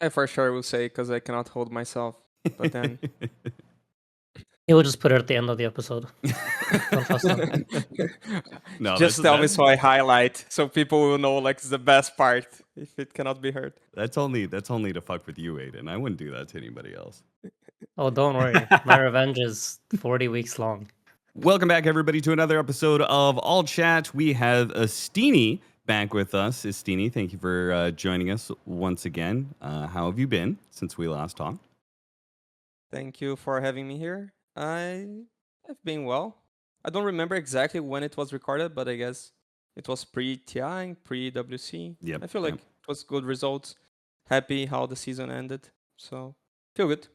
I for sure will say because I cannot hold myself. But then He will just put it at the end of the episode. Don't trust him. No, just tell me so I highlight so people will know like it's the best part if it cannot be heard. That's only to fuck with you, Aiden. I wouldn't do that to anybody else. Oh, don't worry. My revenge is 40 weeks long. Welcome back, everybody, to another episode of All Chat. We have Astini back with us. Astini, thank you for joining us once again. How have you been since we last talked? Thank you for having me here. I have been well. I don't remember exactly when it was recorded, but I guess it was pre-TI, pre-WC. Yep, I feel like it was good results. Happy how the season ended. So, feel good.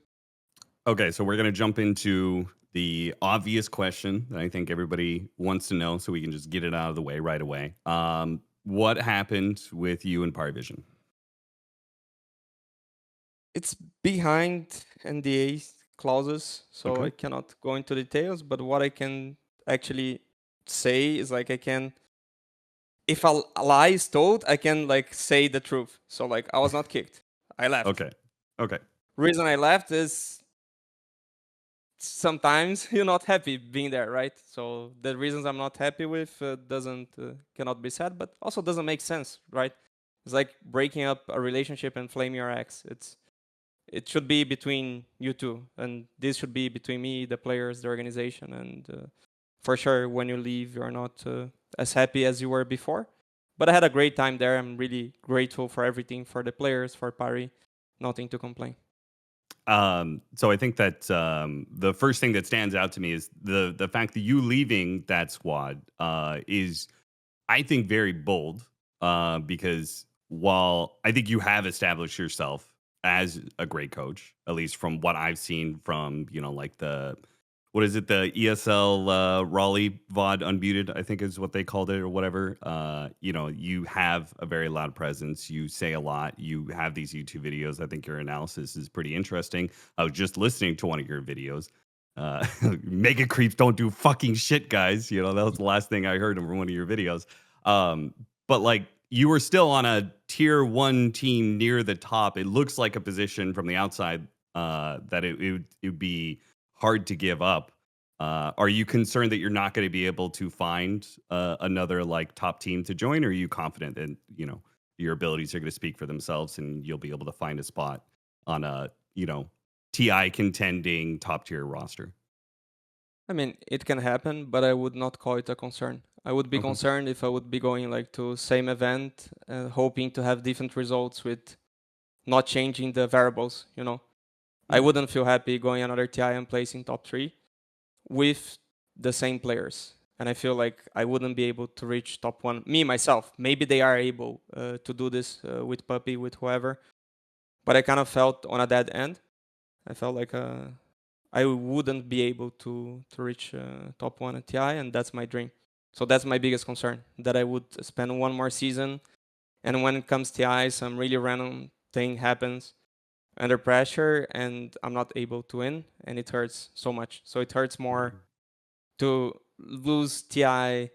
Okay, so we're going to jump into the obvious question that I think everybody wants to know so we can just get it out of the way right away. What happened with you and Parivision? It's behind NDA clauses, so Okay. I cannot go into details, but what I can actually say is like I can, if a lie is told, I can like say the truth. So like I was not kicked. I left. Okay. Reason I left is sometimes you're not happy being there, right? So the reasons I'm not happy with cannot be said, but also doesn't make sense, right? It's like breaking up a relationship and flaming your ex. It should be between you two, and this should be between me, the players, the organization, and for sure, when you leave, you're not as happy as you were before. But I had a great time there. I'm really grateful for everything, for the players, for Pari. Nothing to complain. So I think that the first thing that stands out to me is the fact that you leaving that squad is, I think, very bold because while I think you have established yourself as a great coach, at least from what I've seen from, like the ESL Raleigh VOD Unmuted, I think is what they called it or whatever. You have a very loud presence. You say a lot. You have these YouTube videos. I think your analysis is pretty interesting. I was just listening to one of your videos. Mega creeps don't do fucking shit, guys. That was the last thing I heard from one of your videos. But like, you were still on a tier 1 team near the top. It looks like a position from the outside that it would be hard to give up. Are you concerned that you're not going to be able to find another like top team to join, or are you confident that your abilities are going to speak for themselves and you'll be able to find a spot on a TI contending top tier roster? I mean, it can happen, but I would not call it a concern. I would be concerned if I would be going like to same event, hoping to have different results with not changing the variables. I wouldn't feel happy going another TI and placing top 3 with the same players. And I feel like I wouldn't be able to reach top 1, me, myself. Maybe they are able to do this with Puppey, with whoever. But I kind of felt on a dead end. I felt like I wouldn't be able to reach top 1 at TI, and that's my dream. So that's my biggest concern, that I would spend one more season. And when it comes to TI, some really random thing happens under pressure and I'm not able to win, and it hurts so much. So it hurts more to lose TI.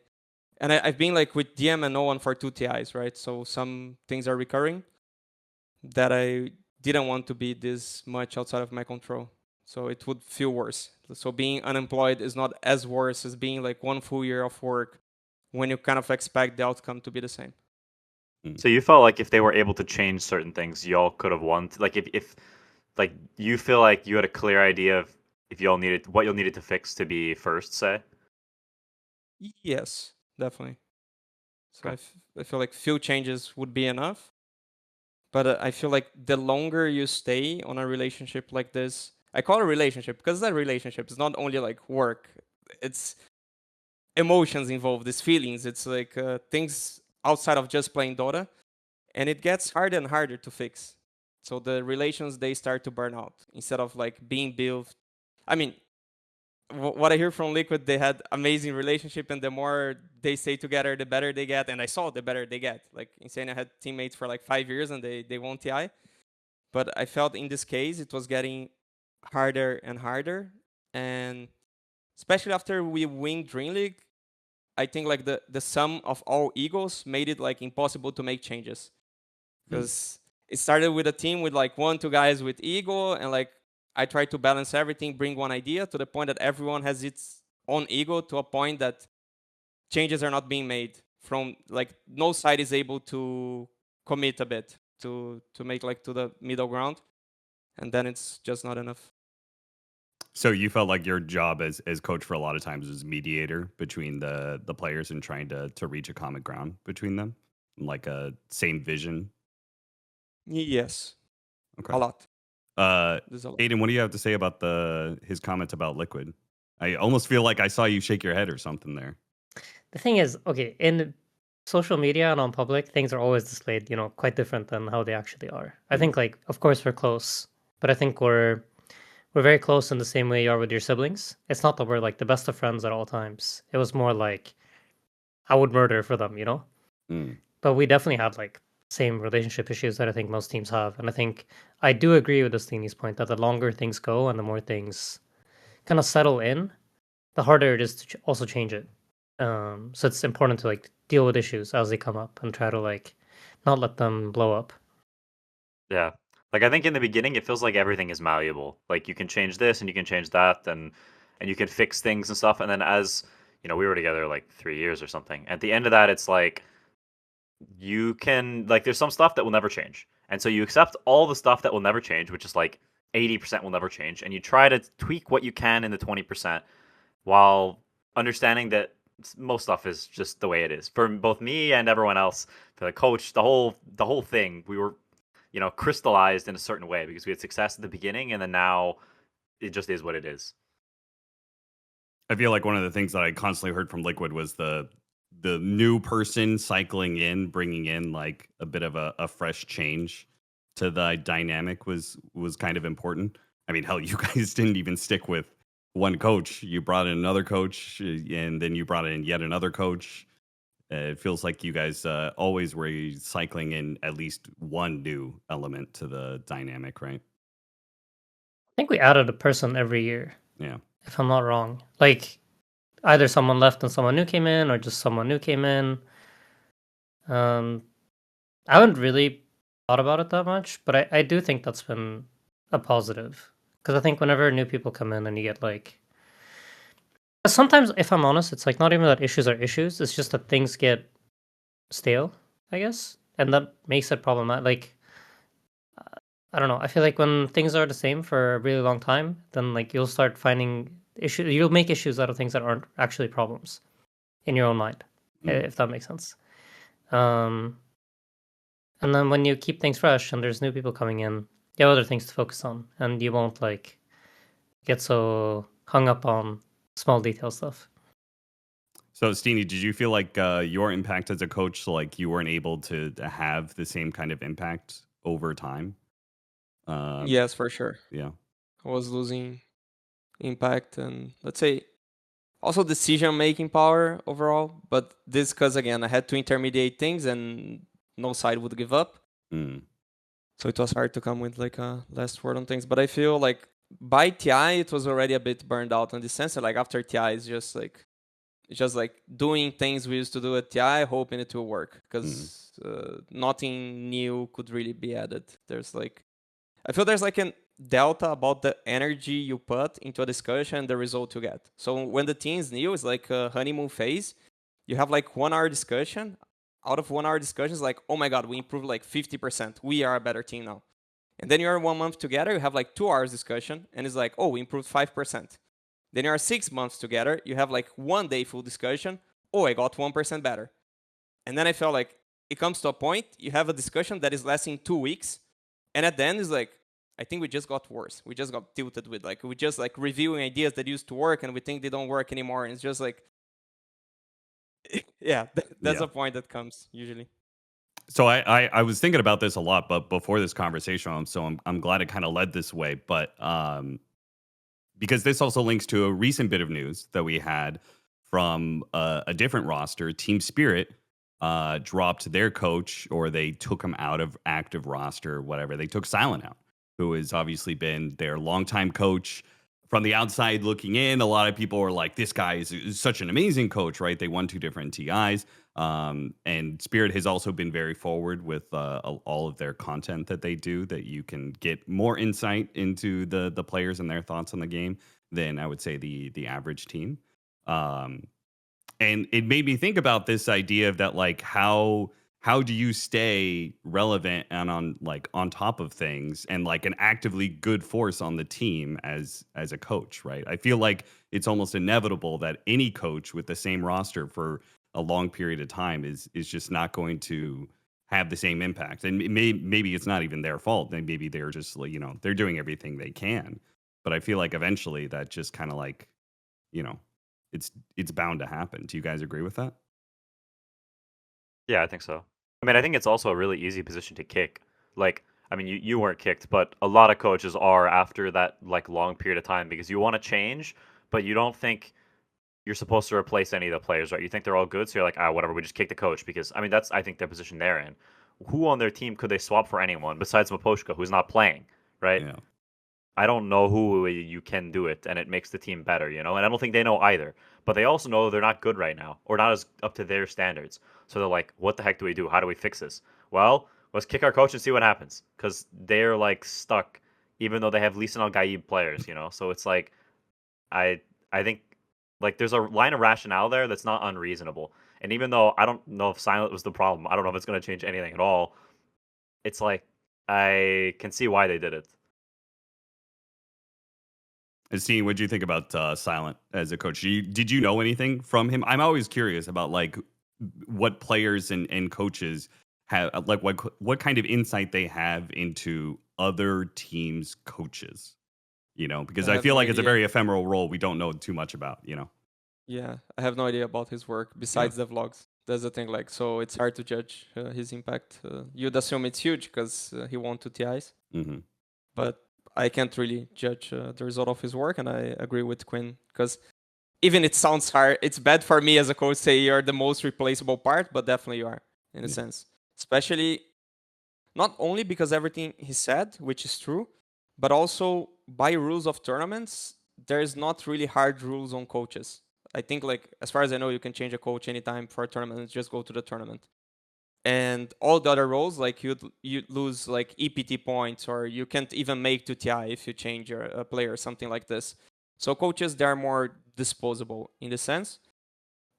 And I've been like with DM and no one for 2 TIs, right? So some things are recurring that I didn't want to be this much outside of my control. So it would feel worse. So being unemployed is not as worse as being like 1 full year of work when you kind of expect the outcome to be the same. So you felt like if they were able to change certain things, y'all could have won. Like if like you feel like you had a clear idea of what you'll needed to fix to be first, say? Yes, definitely. So Okay. I feel like few changes would be enough. But I feel like the longer you stay on a relationship like this, I call it a relationship because that relationship is not only like work. It's emotions involved, it's feelings, it's like things outside of just playing Dota. And it gets harder and harder to fix. So the relations, they start to burn out instead of like being built. I mean, what I hear from Liquid, they had amazing relationship, and the more they stay together, the better they get. And I saw the better they get. Like Insania had teammates for like 5 years and they won TI. But I felt in this case, it was getting harder and harder. And especially after we win Dream League, I think like the sum of all egos made it like impossible to make changes. Because it started with a team with like 1-2 guys with ego, and like I tried to balance everything, bring one idea to the point that everyone has its own ego, to a point that changes are not being made from like no side is able to commit a bit to make like to the middle ground, and then it's just not enough. So you felt like your job as coach for a lot of times was mediator between the players and trying to reach a common ground between them, like a same vision. Yes, Okay. a lot. Uh, There's a lot. Aiden, what do you have to say about his comments about Liquid? I almost feel like I saw you shake your head or something there. The thing is, okay, in social media and on public, things are always displayed, quite different than how they actually are. I think, like, of course, we're close, but I think we're very close in the same way you are with your siblings. It's not that we're like the best of friends at all times. It was more like I would murder for them, Mm. But we definitely had like same relationship issues that I think most teams have. And I think I do agree with Astini's point that the longer things go and the more things kind of settle in, the harder it is to also change it. So it's important to like deal with issues as they come up and try to like not let them blow up. Yeah. Like I think in the beginning it feels like everything is malleable. Like you can change this and you can change that and you can fix things and stuff. And then as we were together like 3 years or something. At the end of that, it's like you can like there's some stuff that will never change. And so you accept all the stuff that will never change, which is like 80% will never change, and you try to tweak what you can in the 20% while understanding that most stuff is just the way it is. For both me and everyone else, for the coach, the whole thing, we were crystallized in a certain way because we had success at the beginning, and then now it just is what it is. I feel like one of the things that I constantly heard from Liquid was the new person cycling in, bringing in like a bit of a fresh change to the dynamic was kind of important. I mean, hell, you guys didn't even stick with one coach. You brought in another coach, and then you brought in yet another coach. It feels like you guys always were cycling in at least one new element to the dynamic, right? I think we added a person every year. Yeah. If I'm not wrong. Like either someone left and someone new came in, or just someone new came in. I haven't really thought about it that much, but I do think that's been a positive. Because I think whenever new people come in and you get like sometimes, if I'm honest, it's like not even that issues are issues, it's just that things get stale, I guess. And that makes it problematic. Like I don't know. I feel like when things are the same for a really long time, then like you'll start finding issues. You'll make issues out of things that aren't actually problems in your own mind, if that makes sense. And then when you keep things fresh and there's new people coming in, you have other things to focus on, and you won't like get so hung up on small detail stuff. So, Astini, did you feel like your impact as a coach, like you weren't able to have the same kind of impact over time? Yes, for sure. Yeah. I was losing impact and, let's say, also decision-making power overall. But this because, again, I had to intermediate things and no side would give up. Mm. So it was hard to come with like a last word on things. But I feel like by TI, it was already a bit burned out in the sense that like after TI, it's just like doing things we used to do at TI, hoping it will work. Because nothing new could really be added. I feel there's like a delta about the energy you put into a discussion and the result you get. So when the team is new, it's like a honeymoon phase. You have like 1 hour discussion. Out of 1 hour discussions, like, oh my God, we improved like 50%. We are a better team now. And then you're 1 month together, you have like 2 hours discussion, and it's like, oh, we improved 5%. Then you are 6 months together, you have like 1 day full discussion. Oh, I got 1% better. And then I felt like it comes to a point, you have a discussion that is lasting 2 weeks. And at the end, it's like, I think we just got worse. We just got tilted with like, we just like reviewing ideas that used to work and we think they don't work anymore. And it's just like, yeah, that's a point that comes usually. So I was thinking about this a lot, but before this conversation, so I'm glad it kind of led this way. But because this also links to a recent bit of news that we had from a different roster, Team Spirit dropped their coach, or they took him out of active roster, whatever. They took Silent out, who has obviously been their longtime coach from the outside looking in, a lot of people were like, this guy is such an amazing coach, right? They won 2 different TIs. And Spirit has also been very forward with all of their content that they do, that you can get more insight into the players and their thoughts on the game than I would say the average team. And it made me think about this idea of that, like, how do you stay relevant and on top of things and like an actively good force on the team as a coach, right? I feel like it's almost inevitable that any coach with the same roster for a long period of time is just not going to have the same impact. And maybe it's not even their fault. Maybe they're just, you know, they're doing everything they can. But I feel like eventually that just kind of like, you know, it's bound to happen. Do you guys agree with that? Yeah, I think so. I mean, I think it's also a really easy position to kick. Like, I mean, you weren't kicked, but a lot of coaches are after that like long period of time because you want to change, but you don't think you're supposed to replace any of the players, right? You think they're all good, so you're like, whatever, we just kick the coach because I mean that's I think their position they're in. Who on their team could they swap for anyone besides Maposhka, who's not playing, right? Yeah. I don't know who you can do it, and it makes the team better, you know? And I don't think they know either. But they also know they're not good right now, or not as up to their standards. So they're like, what the heck do we do? How do we fix this? Well, let's kick our coach and see what happens. Because they're, like, stuck, even though they have Lisan Al-Gaib players, you know? So it's like, I think, like, there's a line of rationale there that's not unreasonable. And even though I don't know if Silent was the problem, I don't know if it's going to change anything at all, it's like, I can see why they did it. Astini, what do you think about Silent as a coach? Did you know anything from him? I'm always curious about like what players and coaches have, like what kind of insight they have into other teams' coaches. You know, because I have feel no like it's a idea. very ephemeral role we don't know too much about. You know. Yeah, I have no idea about his work besides the vlogs. That's the thing. Like, so it's hard to judge his impact. You'd assume it's huge because he won 2 TIs, Mm-hmm. but I can't really judge the result of his work. And I agree with Quinn because even it sounds hard. It's bad for me as a coach to say you're the most replaceable part, but definitely you are in a sense. Especially not only because everything he said, which is true, but also by rules of tournaments, there's not really hard rules on coaches. I think, like, as far as I know, you can change a coach anytime for a tournament and just go to the tournament. And all the other roles, like you lose like EPT points, or you can't even make 2 TI if you change a player or something like this. So coaches, they're more disposable in the sense,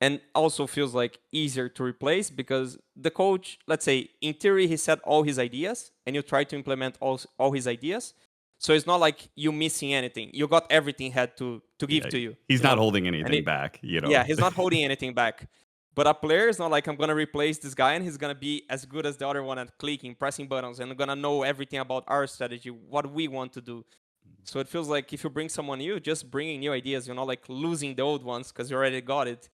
and also feels like easier to replace because the coach, let's say, in theory, he said all his ideas, and you try to implement all his ideas. So it's not like you missing anything. You got everything he had to give to you. He's you not know? holding anything back, you know. Yeah, he's not holding anything back. But a player is not like, I'm going to replace this guy and he's going to be as good as the other one at clicking, pressing buttons, and going to know everything about our strategy, what we want to do. So it feels like if you bring someone new, just bringing new ideas, you're not like losing the old ones because you already got it.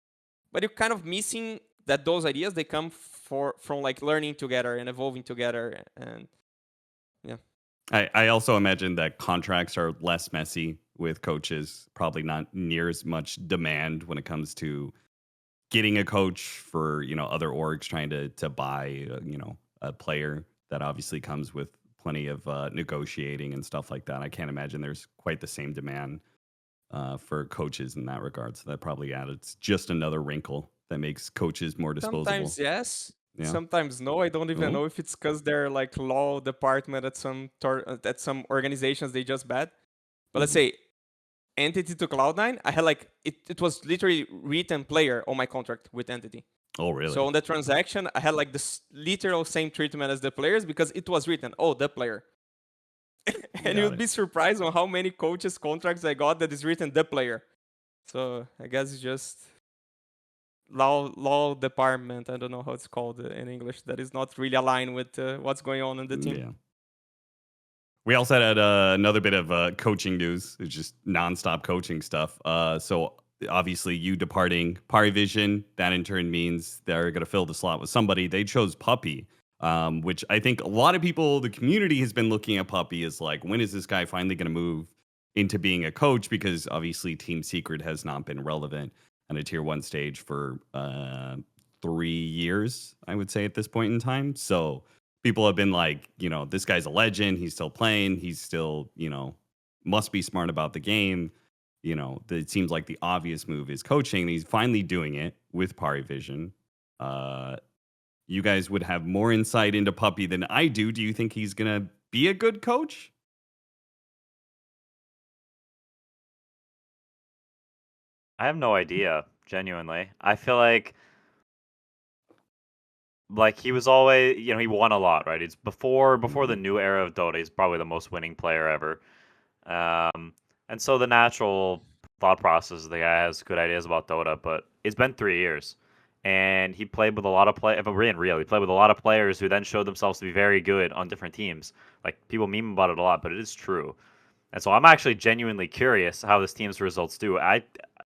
But you're kind of missing that those ideas, they come from like learning together and evolving together. And yeah. I also imagine that contracts are less messy with coaches, probably not near as much demand when it comes to getting a coach for, you know, other orgs trying to buy, you know, a player. That obviously comes with plenty of negotiating and stuff like that. I can't imagine there's quite the same demand for coaches in that regard. So that probably added just another wrinkle that makes coaches more disposable. Sometimes yes, Yeah. sometimes no. I don't even know if it's because they're like law department at some organizations they just bad. But let's say Entity to Cloud9, I had like it was literally written player on my contract with Entity. Oh, really? So on the transaction, I had like this literal same treatment as the players because it was written, the player. And you'd be surprised on how many coaches contracts I got that is written the player. So I guess it's just law department. I don't know how it's called in English. That is not really aligned with what's going on in the team. Yeah. We also had another bit of coaching news. It's just nonstop coaching stuff. So obviously you departing Parivision, that in turn means they're going to fill the slot with somebody. They chose Puppey, which I think a lot of people, the community has been looking at Puppey as like, when is this guy finally going to move into being a coach? Because obviously Team Secret has not been relevant on a tier 1 stage for 3 years, I would say, at this point in time. So people have been like, you know, this guy's a legend. He's still playing. He's still, you know, must be smart about the game. it seems like the obvious move is coaching, and he's finally doing it with Parivision. You guys would have more insight into Puppey than I do. Do you think he's going to be a good coach? I have no idea, genuinely. I feel like he was always, he won a lot, right? It's before the new era of Dota, he's probably the most winning player ever. And so the natural thought process is the guy has good ideas about Dota, but it's been 3 years. And he played with a lot of if we're being real, he played with a lot of players who then showed themselves to be very good on different teams. Like, people meme about it a lot, but it is true. And so I'm actually genuinely curious how this team's results do.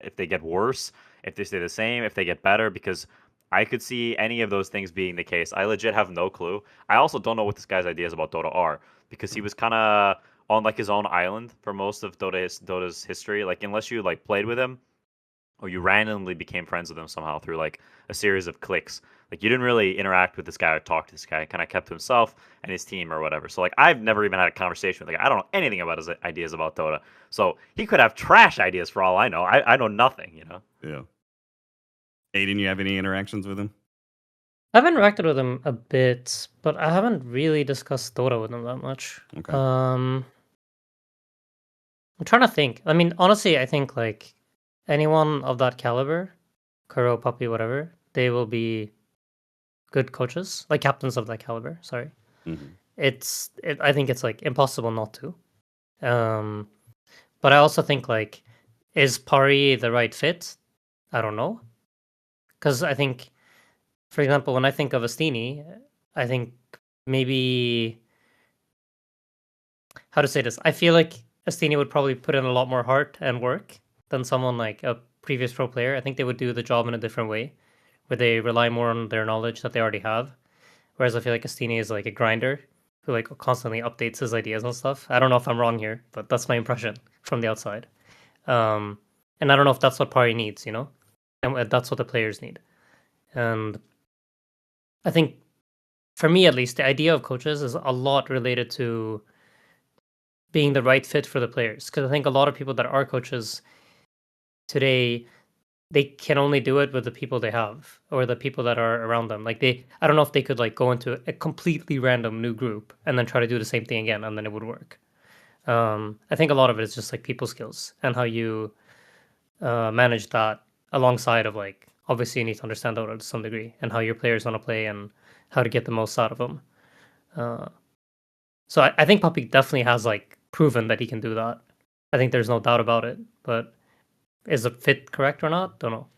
If they get worse, if they stay the same, if they get better, because I could see any of those things being the case. I legit have no clue. I also don't know what this guy's ideas about Dota are, because he was kind of on like his own island for most of Dota's history. Like, unless you like played with him or you randomly became friends with him somehow through like a series of clicks, like, you didn't really interact with this guy or talk to this guy. Kind of kept to himself and his team or whatever. So like, I've never even had a conversation with the guy. I don't know anything about his ideas about Dota. So he could have trash ideas for all I know. I know nothing, Yeah. Aiden, you have any interactions with him? I've interacted with him a bit, but I haven't really discussed Dota with him that much. Okay. I'm trying to think. I mean, honestly, I think like anyone of that caliber, Kuro, Puppey, whatever, they will be good coaches, like captains of that caliber. Sorry, I think it's like impossible not to. But I also think like, is Pari the right fit? I don't know, because I think, for example, when I think of Astini, I think maybe, how to say this? I feel like Astini would probably put in a lot more heart and work than someone like a previous pro player. I think they would do the job in a different way, where they rely more on their knowledge that they already have. Whereas I feel like Astini is like a grinder who like constantly updates his ideas and stuff. I don't know if I'm wrong here, but that's my impression from the outside. And I don't know if that's what Pari needs, and that's what the players need. And I think, for me at least, the idea of coaches is a lot related to being the right fit for the players. Because I think a lot of people that are coaches today, they can only do it with the people they have or the people that are around them. Like, I don't know if they could like go into a completely random new group and then try to do the same thing again and then it would work. I think a lot of it is just like people skills and how you manage that alongside of like, obviously you need to understand Dota to some degree and how your players want to play and how to get the most out of them. So I think Puppey definitely has like proven that he can do that. I think there's no doubt about it, but is the fit correct or not? Don't know.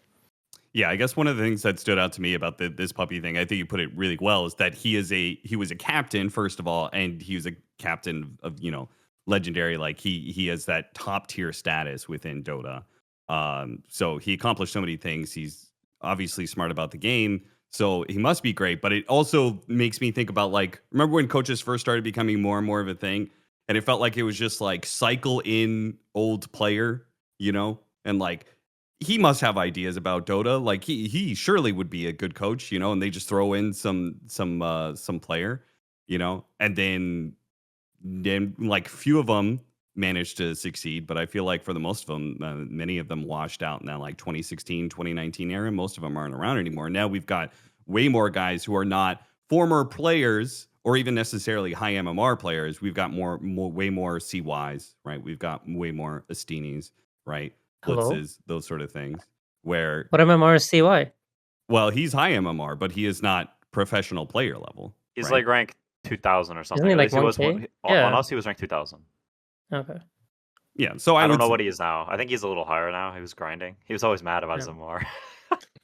Yeah, I guess one of the things that stood out to me about this Puppey thing, I think you put it really well, is that he was a captain, first of all, and he was a captain of, legendary. Like, he has that top tier status within Dota. So he accomplished so many things. He's obviously smart about the game, so he must be great. But it also makes me think about, like, remember when coaches first started becoming more and more of a thing, and it felt like it was just like cycle in old player, and like, he must have ideas about Dota. Like, he surely would be a good coach, and they just throw in some player, and then like few of them managed to succeed, but I feel like for the most of them, many of them washed out in that like 2016, 2019 era. Most of them aren't around anymore. Now we've got way more guys who are not former players or even necessarily high MMR players. We've got way more CYs, right? We've got way more Astinis, right? Hello? Blitzes, those sort of things. Where, What MMR is CY? well, he's high MMR, but he is not professional player level. He's right? like ranked 2000 or something. Isn't he At like least he was 1K? on Yeah. us. He was ranked 2000. Okay. Yeah, so I don't know what he is now. I think he's a little higher now. He was grinding. He was always mad about his Yeah. MMR.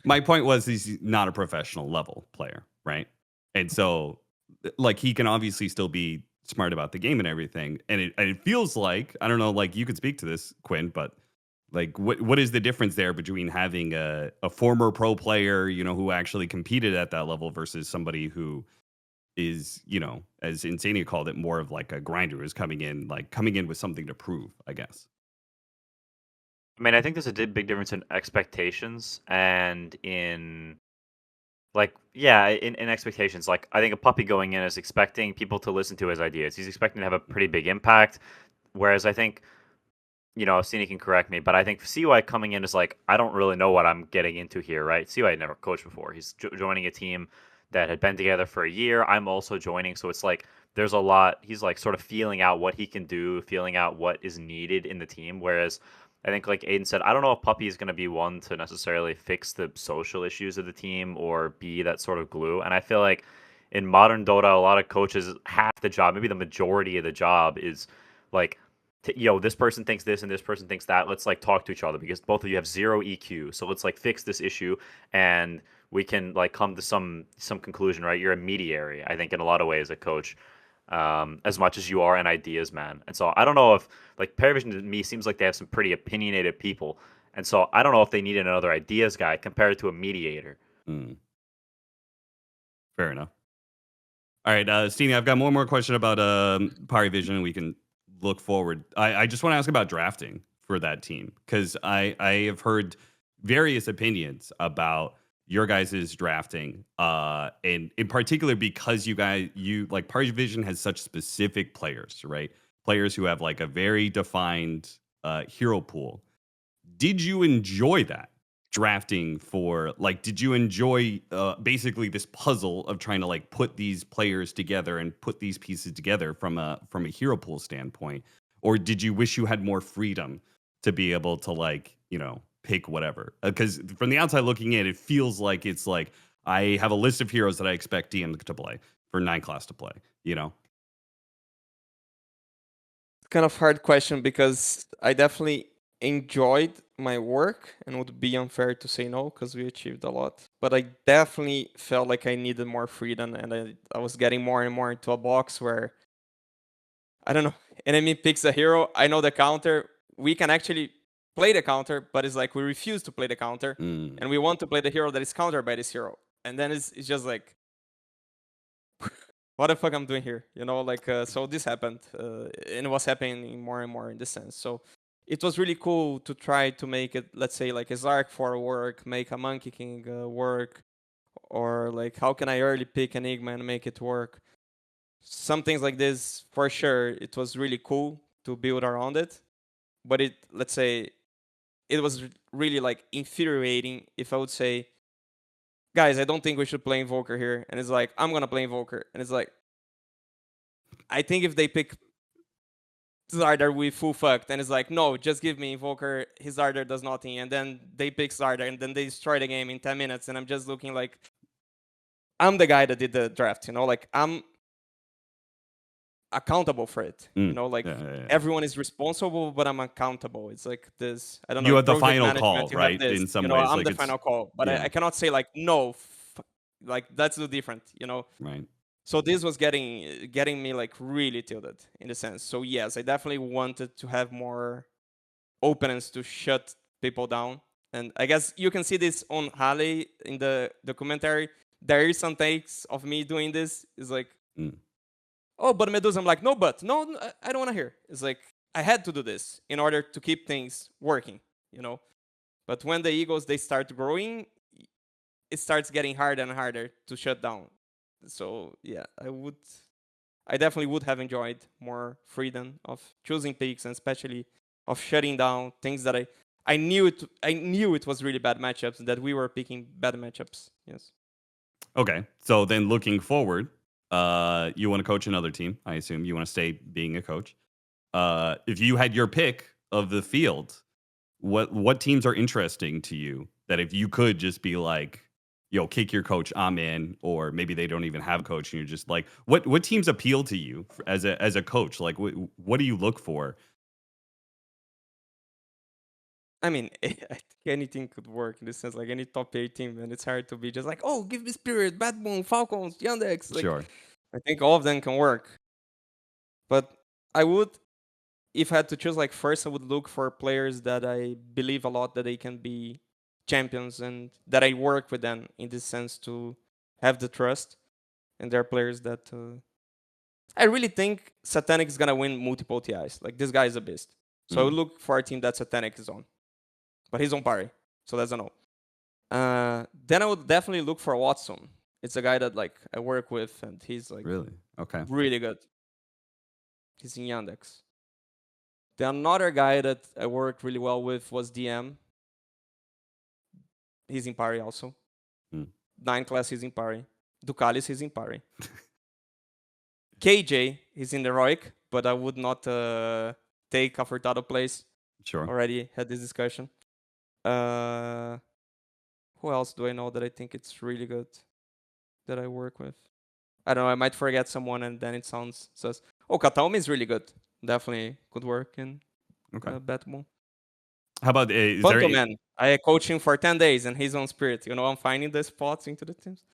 My point was he's not a professional level player, right? And so, like, he can obviously still be smart about the game and everything. And it feels like, I don't know, like, you could speak to this, Quinn, but like, what is the difference there between having a former pro player, who actually competed at that level versus somebody who is, as Insania called it, more of like a grinder who's coming in with something to prove, I guess. I mean, I think there's a big difference in expectations and in, like, in expectations. Like, I think a Puppey going in is expecting people to listen to his ideas. He's expecting to have a pretty big impact. Whereas I think, Astini can correct me, but I think CY coming in is like, I don't really know what I'm getting into here, right? CY had never coached before. He's joining a team that had been together for a year. I'm also joining, so it's like there's a lot. He's like sort of feeling out what he can do, feeling out what is needed in the team. Whereas I think, like Aiden said, I don't know if Puppey is going to be one to necessarily fix the social issues of the team or be that sort of glue. And I feel like in modern Dota, a lot of coaches, half the job, maybe the majority of the job is like, this person thinks this and this person thinks that. Let's like talk to each other because both of you have zero EQ. So let's like fix this issue and we can like come to some conclusion, right? You're a mediary, I think, in a lot of ways, a coach, as much as you are an ideas man. And so I don't know if like Parivision to me seems like they have some pretty opinionated people. And so I don't know if they need another ideas guy compared to a mediator. Fair enough. All right, Stevie, I've got one more question about Parivision. We can look forward. I just want to ask about drafting for that team because I have heard various opinions about your guys' drafting, and in particular because you like Parivision has such specific players, right? Players who have like a very defined hero pool. Did you enjoy that? Drafting for like, did you enjoy basically this puzzle of trying to like put these players together and put these pieces together from a hero pool standpoint, or did you wish you had more freedom to be able to like pick whatever? Because from the outside looking in, it feels like it's like I have a list of heroes that I expect DM to play for 9 class to play. Kind of hard question because I definitely enjoyed my work and would be unfair to say no because we achieved a lot. But I definitely felt like I needed more freedom and I was getting more and more into a box where, I don't know, enemy picks a hero, I know the counter, we can actually play the counter, but it's like we refuse to play the counter and we want to play the hero that is countered by this hero. And then it's just like, what the fuck I'm doing here? So this happened and it was happening more and more in this sense. So it was really cool to try to make it, let's say, like a Zark for work, make a Monkey King work, or like how can I early pick Enigma and make it work? Some things like this, for sure, it was really cool to build around it. But let's say, it was really like infuriating if I would say, guys, I don't think we should play Invoker here. And it's like, I'm going to play Invoker. And it's like, I think if they pick Zarder, we full fucked. And it's like, no, just give me Invoker. His Zarder does nothing. And then they pick Zarder and then they destroy the game in 10 minutes. And I'm just looking like, I'm the guy that did the draft, like I'm accountable for it. Everyone is responsible, but I'm accountable. It's like this, I don't know. You have the final call, right? In some ways. I'm the final call. But I cannot say like, no, like that's the different, Right. So this was getting me like really tilted in a sense. So yes, I definitely wanted to have more openness to shut people down. And I guess you can see this on Halley in the documentary. There is some takes of me doing this. It's like, oh, but Medusa, I'm like, no, I don't want to hear. It's like, I had to do this in order to keep things working, But when the egos, they start growing, it starts getting harder and harder to shut down. So yeah, I definitely would have enjoyed more freedom of choosing picks and especially of shutting down things that I knew it was really bad matchups, that we were picking bad matchups. Yes. Okay, so then looking forward, you want to coach another team. I assume you want to stay being a coach. If you had your pick of the field, what teams are interesting to you that if you could just be like, kick your coach, I'm in, or maybe they don't even have a coach and you're just like, what teams appeal to you as a coach? Like, what do you look for? I mean, I think anything could work in this sense, like any top 8 team, and it's hard to be just like, oh, give me Spirit, Bad Moon, Falcons, Yandex. Like, sure. I think all of them can work. But I would, if I had to choose, like first, I would look for players that I believe a lot that they can be champions and that I work with them in this sense to have the trust. And there are players that I really think Satanic is going to win multiple TIs. Like, this guy is a beast. So I would look for a team that Satanic is on. But he's on Pari, so that's a no. Then I would definitely look for Watson. It's a guy that like I work with, and he's like really okay, really good. He's in Yandex. The another guy that I worked really well with was DM. He's in Pari also. 9 class, he's in Pari. Ducalis, he's in Pari. KJ, he's in Heroic, but I would not take a Furtado place. Sure. Already had this discussion. Who else do I know that I think it's really good that I work with? I don't know, I might forget someone and then it says, oh, Kataomi is really good. Definitely could work in Batmon. How about Man? I coach him for 10 days and he's on Spirit. I'm finding the spots into the teams.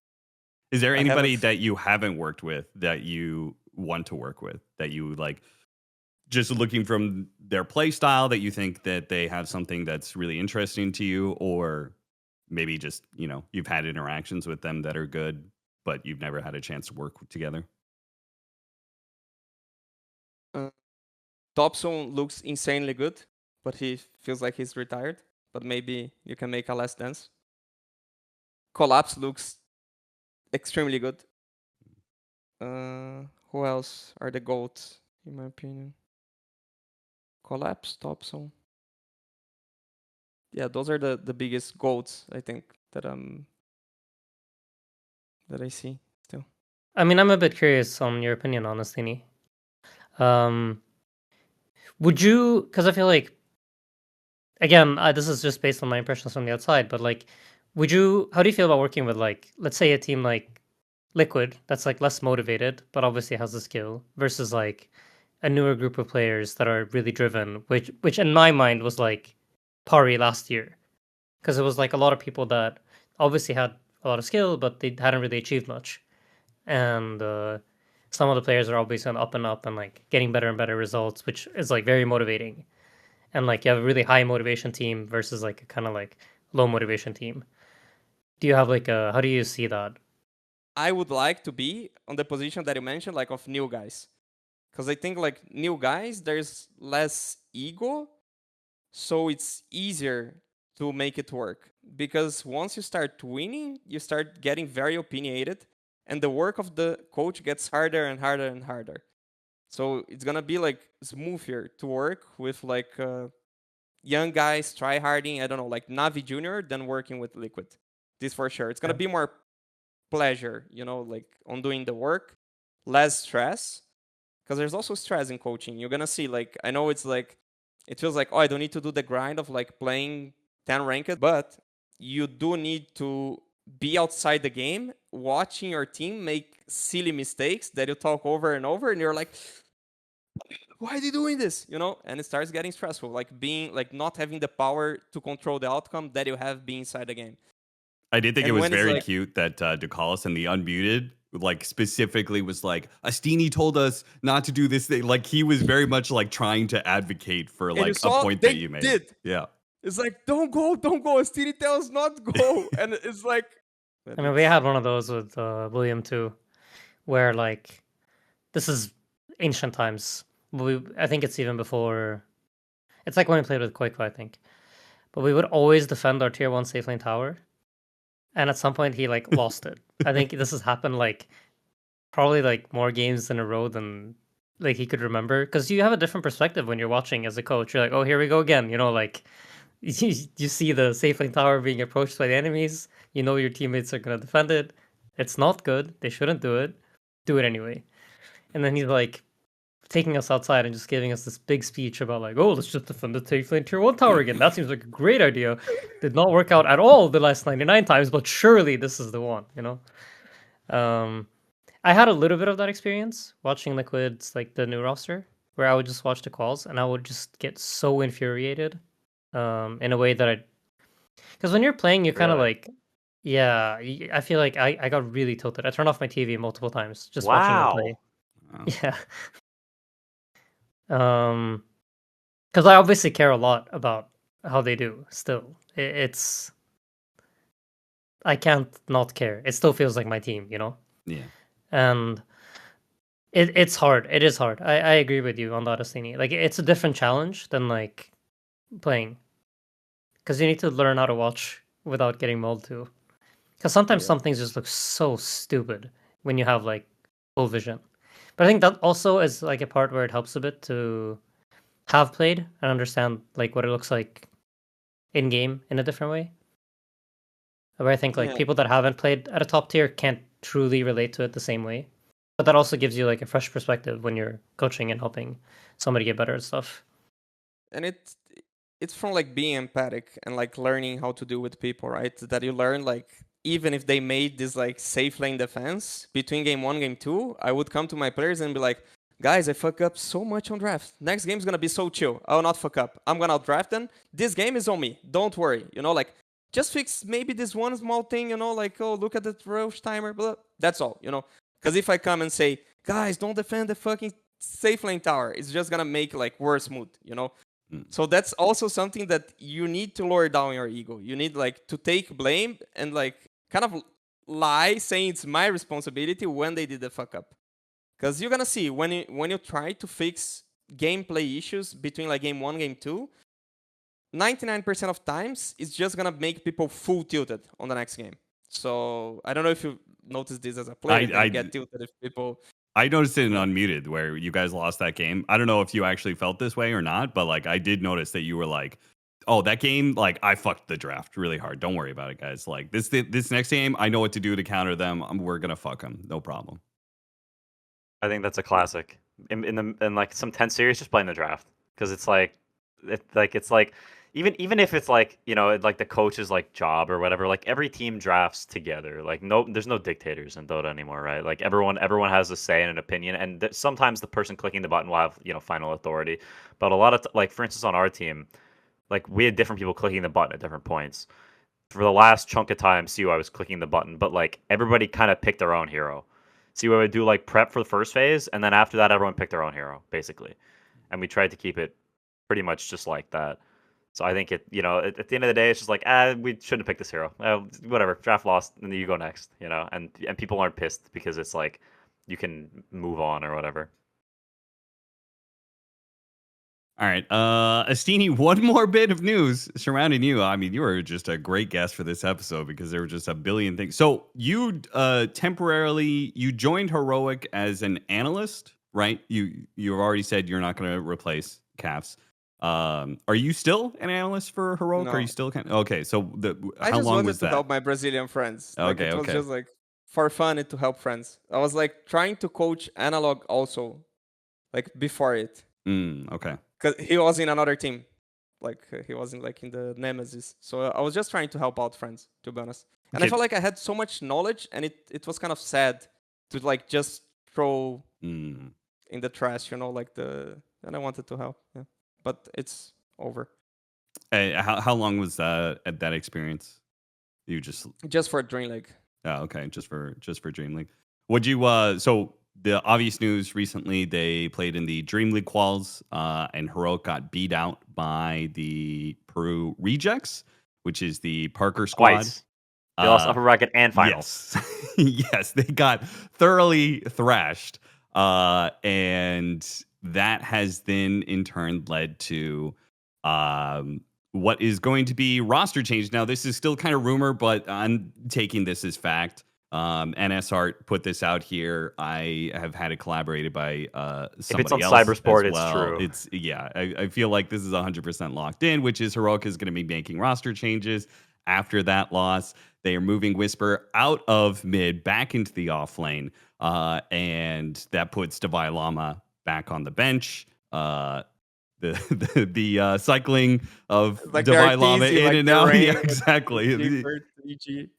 Is there anybody that you haven't worked with that you want to work with, that you like, just looking from their play style, that you think that they have something that's really interesting to you, or maybe just, you've had interactions with them that are good, but you've never had a chance to work together? Dobson looks insanely good, but he feels like he's retired. But maybe you can make a last dance. Collapse looks extremely good. Who else are the GOATs, in my opinion? Collapse, Dobson. Yeah, those are the biggest GOATs, I think, that I see still. I mean, I'm a bit curious on your opinion on Astini. Would you, because I feel like, again, this is just based on my impressions from the outside, but like, how do you feel about working with, like, let's say a team like Liquid that's like less motivated, but obviously has the skill, versus like a newer group of players that are really driven, which in my mind was like Pari last year, because it was like a lot of people that obviously had a lot of skill, but they hadn't really achieved much, and some of the players are obviously on up and up and like getting better and better results, which is like very motivating. And like you have a really high motivation team versus like a kind of like low motivation team. Do you have like how do you see that? I would like to be on the position that you mentioned, like of new guys. Because I think like new guys, there's less ego. So it's easier to make it work. Because once you start winning, you start getting very opinionated. And the work of the coach gets harder and harder and harder. So it's going to be like smoother to work with like young guys try-harding, I don't know, like Navi Jr. than working with Liquid. This for sure. It's going to be more pleasure, like on doing the work, less stress. Because there's also stress in coaching. You're going to see, like, I know it's like, it feels like, oh, I don't need to do the grind of like playing 10 ranked, but you do need to be outside the game, watching your team make silly mistakes that you talk over and over, and you're like, why are they doing this? And it starts getting stressful, like being like not having the power to control the outcome that you have being inside the game. I did think it was very cute that Ducalis and the Unmuted like specifically was like, Astini told us not to do this thing. Like he was very much like trying to advocate for like a point that you made. Yeah. It's like, don't go. Astini tells not go. And it's like, I mean, we had one of those with William too, where like, this is ancient times. I think it's even before. It's like when we played with Koiko, I think. But we would always defend our tier 1 safe lane tower. And at some point he like lost it. I think this has happened like probably like more games in a row than like he could remember. Because you have a different perspective when you're watching as a coach. You're like, oh, here we go again. Like you see the safe lane tower being approached by the enemies. Your teammates are gonna defend it. It's not good. They shouldn't do it. Do it anyway. And then he's like taking us outside and just giving us this big speech about like, oh, let's just defend the safe lane tier 1 tower again. That seems like a great idea. Did not work out at all the last 99 times, but surely this is the one, I had a little bit of that experience watching Liquid's like the new roster, where I would just watch the calls and I would just get so infuriated in a way that because when you're playing, you kind of like, yeah, I feel like I got really tilted. I turned off my TV multiple times just watching them play. Wow. Yeah. Because I obviously care a lot about how they do. Still, it's I can't not care. It still feels like my team, Yeah. And it's hard. It is hard. I agree with you on that, Astini. Like it's a different challenge than like playing, because you need to learn how to watch without getting mauled too. Because sometimes some things just look so stupid when you have like full vision. But I think that also is like a part where it helps a bit to have played and understand like what it looks like in game in a different way. Where I think like Yeah. people that haven't played at a top tier can't truly relate to it the same way. But that also gives you like a fresh perspective when you're coaching and helping somebody get better at stuff. And it's from like being empathic and like learning how to deal with people, right? That you learn like even if they made this like safe lane defense between game 1 game 2, I would come to my players and be like, guys, I fuck up so much on draft. Next game's gonna be so chill. I will not fuck up. I'm gonna outdraft them. This game is on me. Don't worry. You know, like just fix maybe this one small thing, you know, like, oh, look at the Roche timer, blah. That's all, you know. Because if I come and say, guys, don't defend the fucking safe lane tower, it's just gonna make like worse mood, you know. So that's also something that you need to lower down your ego. You need like to take blame and like kind of lie saying it's my responsibility when they did the fuck up. Because you're gonna see when you try to fix gameplay issues between like game 1, game 2, 99% of times it's just gonna make people full tilted on the next game. So I don't know if you noticed this as a player, that you get tilted if people. I noticed it in Unmuted where you guys lost that game. I don't know if you actually felt this way or not, but like I did notice that you were like, "Oh, that game, like I fucked the draft really hard. Don't worry about it, guys. Like this next game, I know what to do to counter them. We're gonna fuck them, no problem." I think that's a classic. In like some tense series, just playing the draft because it's like even if it's like, you know, like the coach's like job or whatever, like every team drafts together. Like there's no dictators in Dota anymore, right? Like everyone has a say and an opinion, and sometimes the person clicking the button will have, you know, final authority. But a lot of like for instance on our team, like we had different people clicking the button at different points. For the last chunk of time, CUI was clicking the button, but like everybody kind of picked their own hero. CUI would do like prep for the first phase, and then after that, everyone picked their own hero, basically. And we tried to keep it pretty much just like that. So I think it, you know, at the end of the day, it's just like, we shouldn't have picked this hero. Whatever, draft lost, and then you go next, you know. And people aren't pissed because it's like you can move on or whatever. All right, Astini, one more bit of news surrounding you. I mean, you were just a great guest for this episode because there were just a billion things. So you temporarily you joined Heroic as an analyst, right? You've already said you're not going to replace Cavs. Are you still an analyst for Heroic? No. Are you still okay? So I how just long wanted was to that? help my Brazilian friends. Like Okay, it was okay. just like for fun and to help friends. I was like trying to coach Analog also, like before it. Okay. Because he was in another team. Like he wasn't like in the Nemesis. So I was just trying to help out friends, to be honest. And I felt like I had so much knowledge, and it was kind of sad to like just throw in the trash, you know, like and I wanted to help. Yeah. But it's over. How long was that experience? You just for Dream League. Oh, okay, just for Dream League. Would you so the obvious news recently, they played in the Dream League quals, and Heroic got beat out by the Peru Rejects, which is the Parker squad. Twice. They lost upper bracket and finals. Yes. Yes, they got thoroughly thrashed. And that has then in turn led to what is going to be roster change. Now, this is still kind of rumor, but I'm taking this as fact. NS Art put this out here. I have had it collaborated by somebody else. If it's on Cybersport, well. it's true. I feel like this is 100% locked in, which is Heroic is going to be making roster changes after that loss. They are moving Whisper out of mid back into the off lane, and that puts Devi Lama back on the bench. The cycling of like Devi Lama in like and out. Yeah, exactly.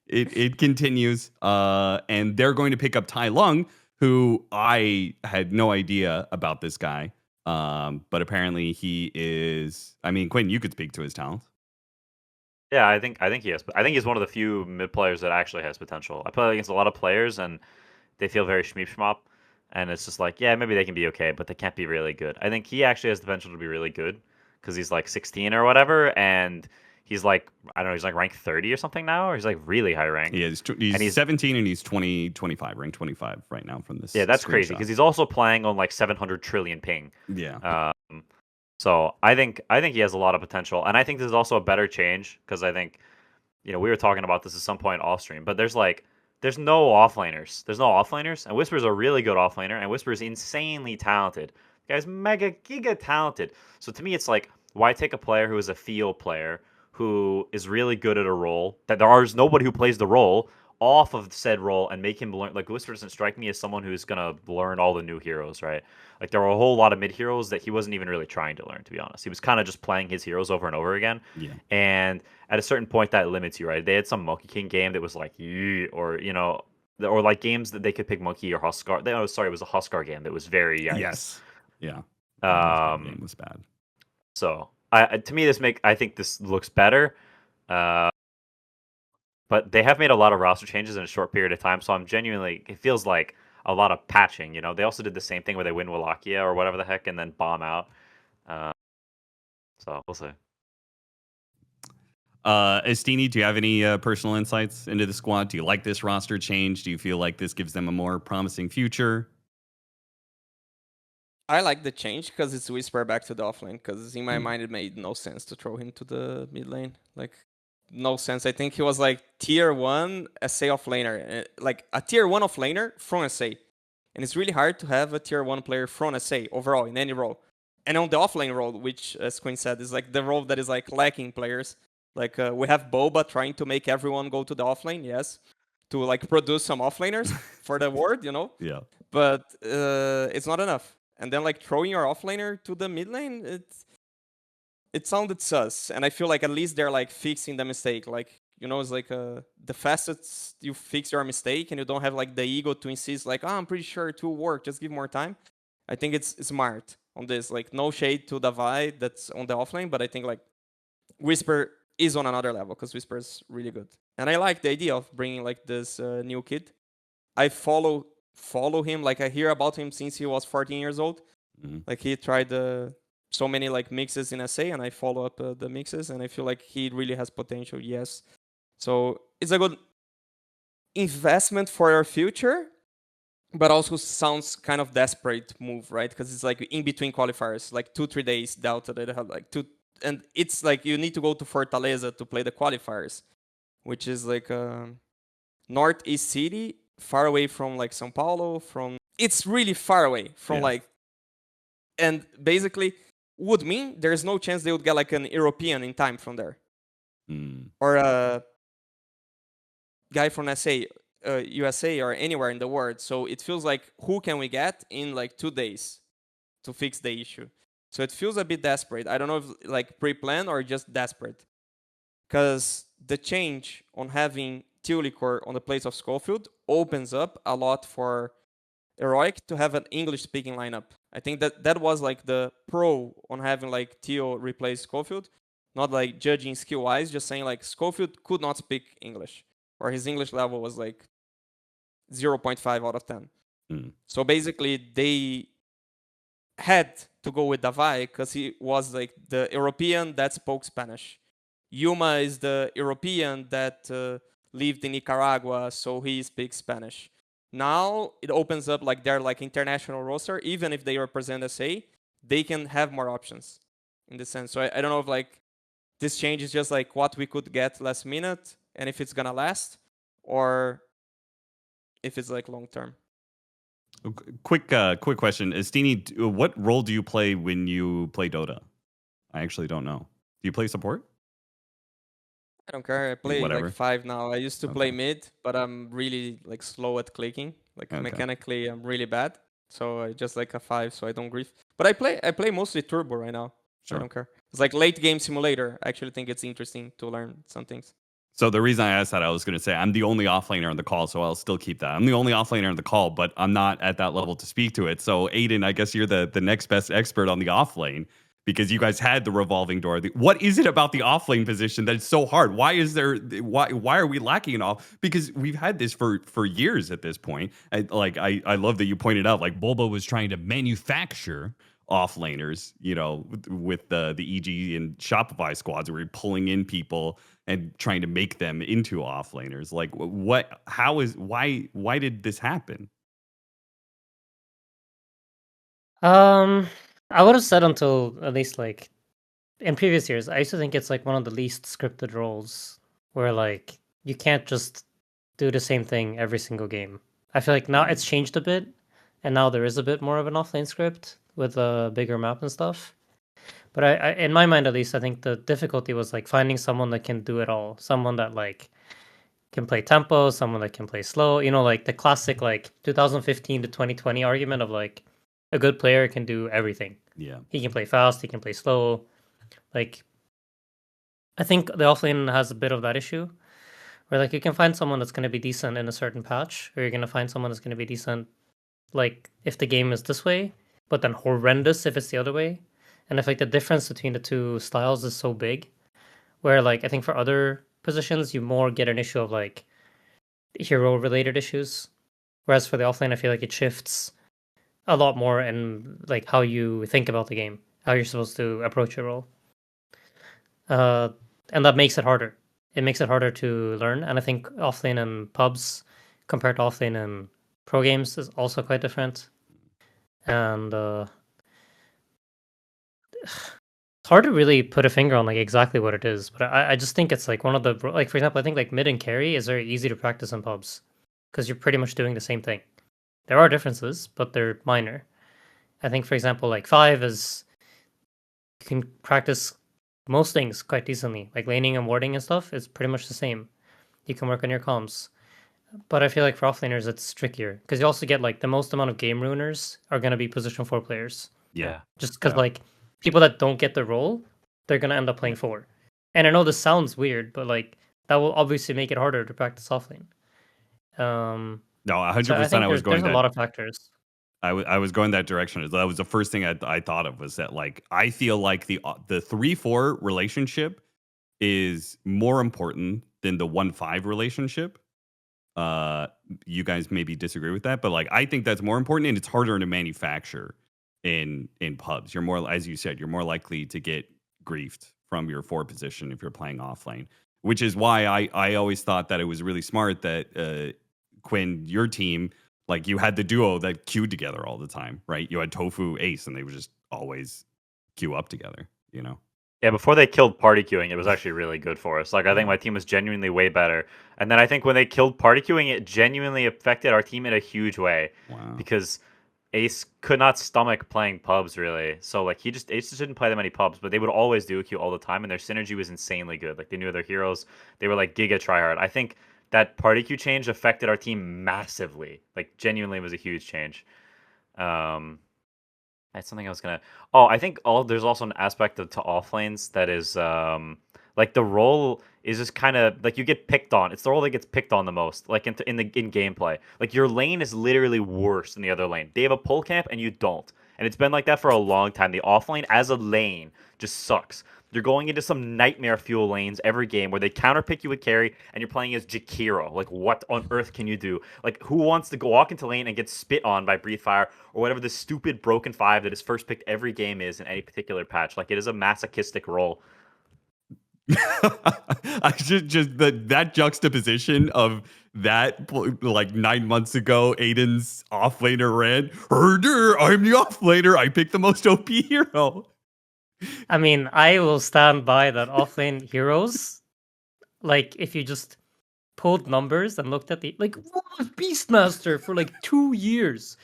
It continues, and they're going to pick up Tailung, who I had no idea about this guy, but apparently he is. I mean, Quinn, you could speak to his talent. Yeah, I think he has. I think he's one of the few mid players that actually has potential. I play against a lot of players, and they feel very shmeep shmop, and it's just like, yeah, maybe they can be okay, but they can't be really good. I think he actually has the potential to be really good because he's like 16 or whatever, and he's like, I don't know, he's like ranked 30 or something now, or he's like really high ranked. Yeah, he's 17 and he's 25, ranked 25 right now from this. Yeah, that's crazy because he's also playing on like 700 trillion ping. Yeah. So I think he has a lot of potential, and I think this is also a better change because I think, you know, we were talking about this at some point off stream, but there's no offlaners. There's no offlaners, and Whisper's a really good offlaner, and Whisper's insanely talented. Guy's mega giga talented. So to me, it's like, why take a player who is a field player who is really good at a role that there is nobody who plays the role off of said role and make him learn? Like Whisper doesn't strike me as someone who's gonna learn all the new heroes, right? Like there were a whole lot of mid heroes that he wasn't even really trying to learn, to be honest. He was kind of just playing his heroes over and over again. Yeah. And at a certain point, that limits you, right? They had some Monkey King game that was like, or or like games that they could pick Monkey or Huskar. Oh, sorry, it was a Huskar game that was very yikes. Yes. Yeah. The game was bad. So to me, I think this looks better. But they have made a lot of roster changes in a short period of time, so it feels like a lot of patching. They also did the same thing where they win Wallachia or whatever the heck and then bomb out. So we'll see. Astini, do you have any personal insights into the squad? Do you like this roster change? Do you feel like this gives them a more promising future? I like the change because it's Whisper back to the offlane. Because in my mind, it made no sense to throw him to the mid lane. Like, no sense. I think he was like tier 1 SA offlaner. Like a tier 1 offlaner from SA. And it's really hard to have a tier 1 player from SA overall in any role. And on the offlane role, which, as Quinn said, is like the role that is like lacking players. Like we have Boba trying to make everyone go to the offlane, yes, to like produce some offlaners for the world, Yeah. But it's not enough. And then like throwing your offlaner to the mid lane, it sounded sus. And I feel like at least they're like fixing the mistake. Like, it's like the fastest you fix your mistake and you don't have like the ego to insist like, I'm pretty sure it will work, just give more time. I think it's smart on this. Like no shade to Davai that's on the offlane, but I think like Whisper is on another level because Whisper is really good. And I like the idea of bringing like this new kid. I follow him, like I hear about him since he was 14 years old. Like he tried so many like mixes in SA and I follow up the mixes and I feel like he really has potential, yes. So it's a good investment for our future, but also sounds kind of desperate move, right? Because it's like in between qualifiers, like 2-3 days Delta that have like and it's like you need to go to Fortaleza to play the qualifiers, which is like northeast city, far away from like São Paulo. It's really far away from and basically would mean there's no chance they would get like an European in time from there, or a guy from USA or anywhere in the world. So it feels like who can we get in like 2 days to fix the issue? So it feels a bit desperate. I don't know if like pre-planned or just desperate. Because the change on having Teulicor on the place of Schofield opens up a lot for Heroic to have an English-speaking lineup. I think that was like the pro on having like Teo replace Schofield. Not like judging skill-wise, just saying like Schofield could not speak English. Or his English level was like 0.5 out of 10. So basically they had to go with Davai because he was like the European that spoke Spanish. Yuma is the European that lived in Nicaragua, so he speaks Spanish. Now it opens up like their like international roster. Even if they represent SA, they can have more options in this sense. So I don't know if like this change is just like what we could get last minute and if it's gonna last or if it's like long term. Quick question. Astini, what role do you play when you play Dota? I actually don't know. Do you play support? I don't care. I play Whatever. like 5 now. I used to play mid, but I'm really like slow at clicking. Like mechanically, I'm really bad. So I just like a 5, so I don't grief. But I play mostly turbo right now. Sure. I don't care. It's like late game simulator. I actually think it's interesting to learn some things. So the reason I asked that, I was going to say I'm the only offlaner on the call, so I'll still keep that. I'm the only offlaner on the call, but I'm not at that level to speak to it. So Aiden, I guess you're the next best expert on the offlane because you guys had the revolving door. What is it about the offlane position that's so hard? Why are we lacking it all? Because we've had this for years at this point. I love that you pointed out like Bulba was trying to manufacture offlaners, with the EG and Shopify squads where you're pulling in people and trying to make them into offlaners. Like why did this happen? I would have said until at least like in previous years, I used to think it's like one of the least scripted roles where like you can't just do the same thing every single game. I feel like now it's changed a bit and now there is a bit more of an offlane script. with a bigger map and stuff. But I, in my mind at least, I think the difficulty was like finding someone that can do it all. Someone that like can play tempo, someone that can play slow. You know, like the classic like 2015 to 2020 argument of like a good player can do everything. Yeah. He can play fast, he can play slow. Like I think the offlane has a bit of that issue. Where like you can find someone that's gonna be decent in a certain patch, or you're gonna find someone that's gonna be decent like if the game is this way, but then horrendous if it's the other way. And if like the difference between the two styles is so big, where like I think for other positions you more get an issue of like hero related issues, whereas for the offlane I feel like it shifts a lot more in like how you think about the game, how you're supposed to approach your role, and that makes it harder. It makes it harder to learn, and I think offlane and pubs compared to offlane and pro games is also quite different, and it's hard to really put a finger on like exactly what it is, but I just think it's like one of the like for example I think like mid and carry is very easy to practice in pubs because you're pretty much doing the same thing. There are differences, but they're minor. I think for example like 5 is you can practice most things quite decently, like laning and warding and stuff is pretty much the same. You can work on your comms. But I feel like for offlaners it's trickier because you also get like the most amount of game ruiners are going to be position 4 players. Yeah. Just because like people that don't get the role, they're going to end up playing 4. And I know this sounds weird, but like that will obviously make it harder to practice offlane. No, 100%. So I was going. There's a lot of factors. I was going that direction. That was the first thing I thought of was that like I feel like the 3-4 relationship is more important than the 1-5 relationship. You guys maybe disagree with that, but like I think that's more important, and it's harder to manufacture in pubs. You're more, as you said, you're more likely to get griefed from your 4 position if you're playing offlane, which is why I always thought that it was really smart that Quinn, your team, like you had the duo that queued together all the time, right? You had Tofu, Ace, and they would just always queue up together, you know? Yeah, before they killed party queuing, it was actually really good for us. Like, I think my team was genuinely way better. And then I think when they killed party queuing, it genuinely affected our team in a huge way. Wow. Because Ace could not stomach playing pubs, really. So, like, Ace just didn't play that many pubs, but they would always do a queue all the time, and their synergy was insanely good. Like, they knew their heroes. They were, like, giga tryhard. I think that party queue change affected our team massively. Like, genuinely was a huge change. That's something I was gonna. Oh, I think there's also an aspect to offlanes that is like the role is just kind of like you get picked on. It's the role that gets picked on the most, like in gameplay. Like your lane is literally worse than the other lane. They have a pull camp and you don't, and it's been like that for a long time. The offlane as a lane just sucks. You're going into some nightmare fuel lanes every game where they counterpick you with carry, and you're playing as Jakiro. Like, what on earth can you do? Like, who wants to go walk into lane and get spit on by Breathe Fire or whatever the stupid broken 5 that is first picked every game is in any particular patch? Like, it is a masochistic role. I just that juxtaposition of that, like 9 months ago, Aiden's offlaner ran, Herder, I'm the offlaner. I picked the most OP hero. I mean, I will stand by that offlane heroes. Like, if you just pulled numbers and looked at the like, what was Beastmaster for like 2 years?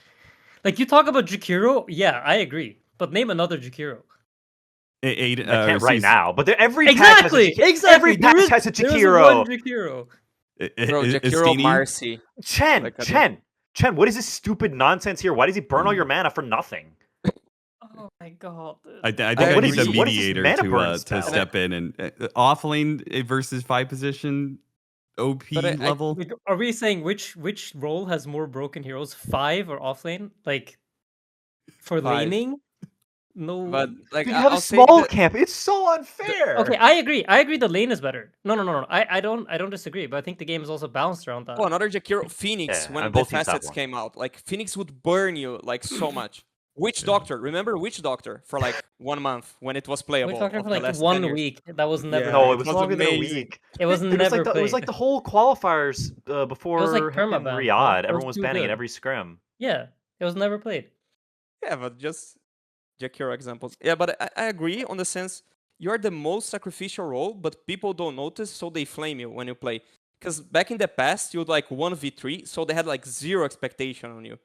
Like, you talk about Jakiro, yeah, I agree. But name another Jakiro. Aiden, I can't right now, but every exactly. Every patch has a Jakiro. Jakiro. Bro, Jakiro Marcy. Chen, what is this stupid nonsense here? Why does he burn all your mana for nothing? Oh my god! I think I need the mediator to step in and offlane versus 5 position OP level. Are we saying which role has more broken heroes, 5 or offlane? Like for 5. Laning? No, but like you have a small camp. It's so unfair. Okay, I agree. The lane is better. No. I don't disagree. But I think the game is also balanced around that. Oh, another Jakiro, Phoenix. When the facets came out, like Phoenix would burn you like so much. Witch Doctor, remember Witch Doctor for like 1 month when it was playable. Witch Doctor for like 1 week. That was never. Yeah. No, it was longer than a week. It was never. It was like the whole qualifiers before it was like Riyadh. Everyone was banning it every scrim. Yeah, it was never played. Yeah, but just Jakiro examples. Yeah, but I agree on the sense you're the most sacrificial role, but people don't notice, so they flame you when you play. Because back in the past, you'd like 1v3, so they had like 0 expectation on you.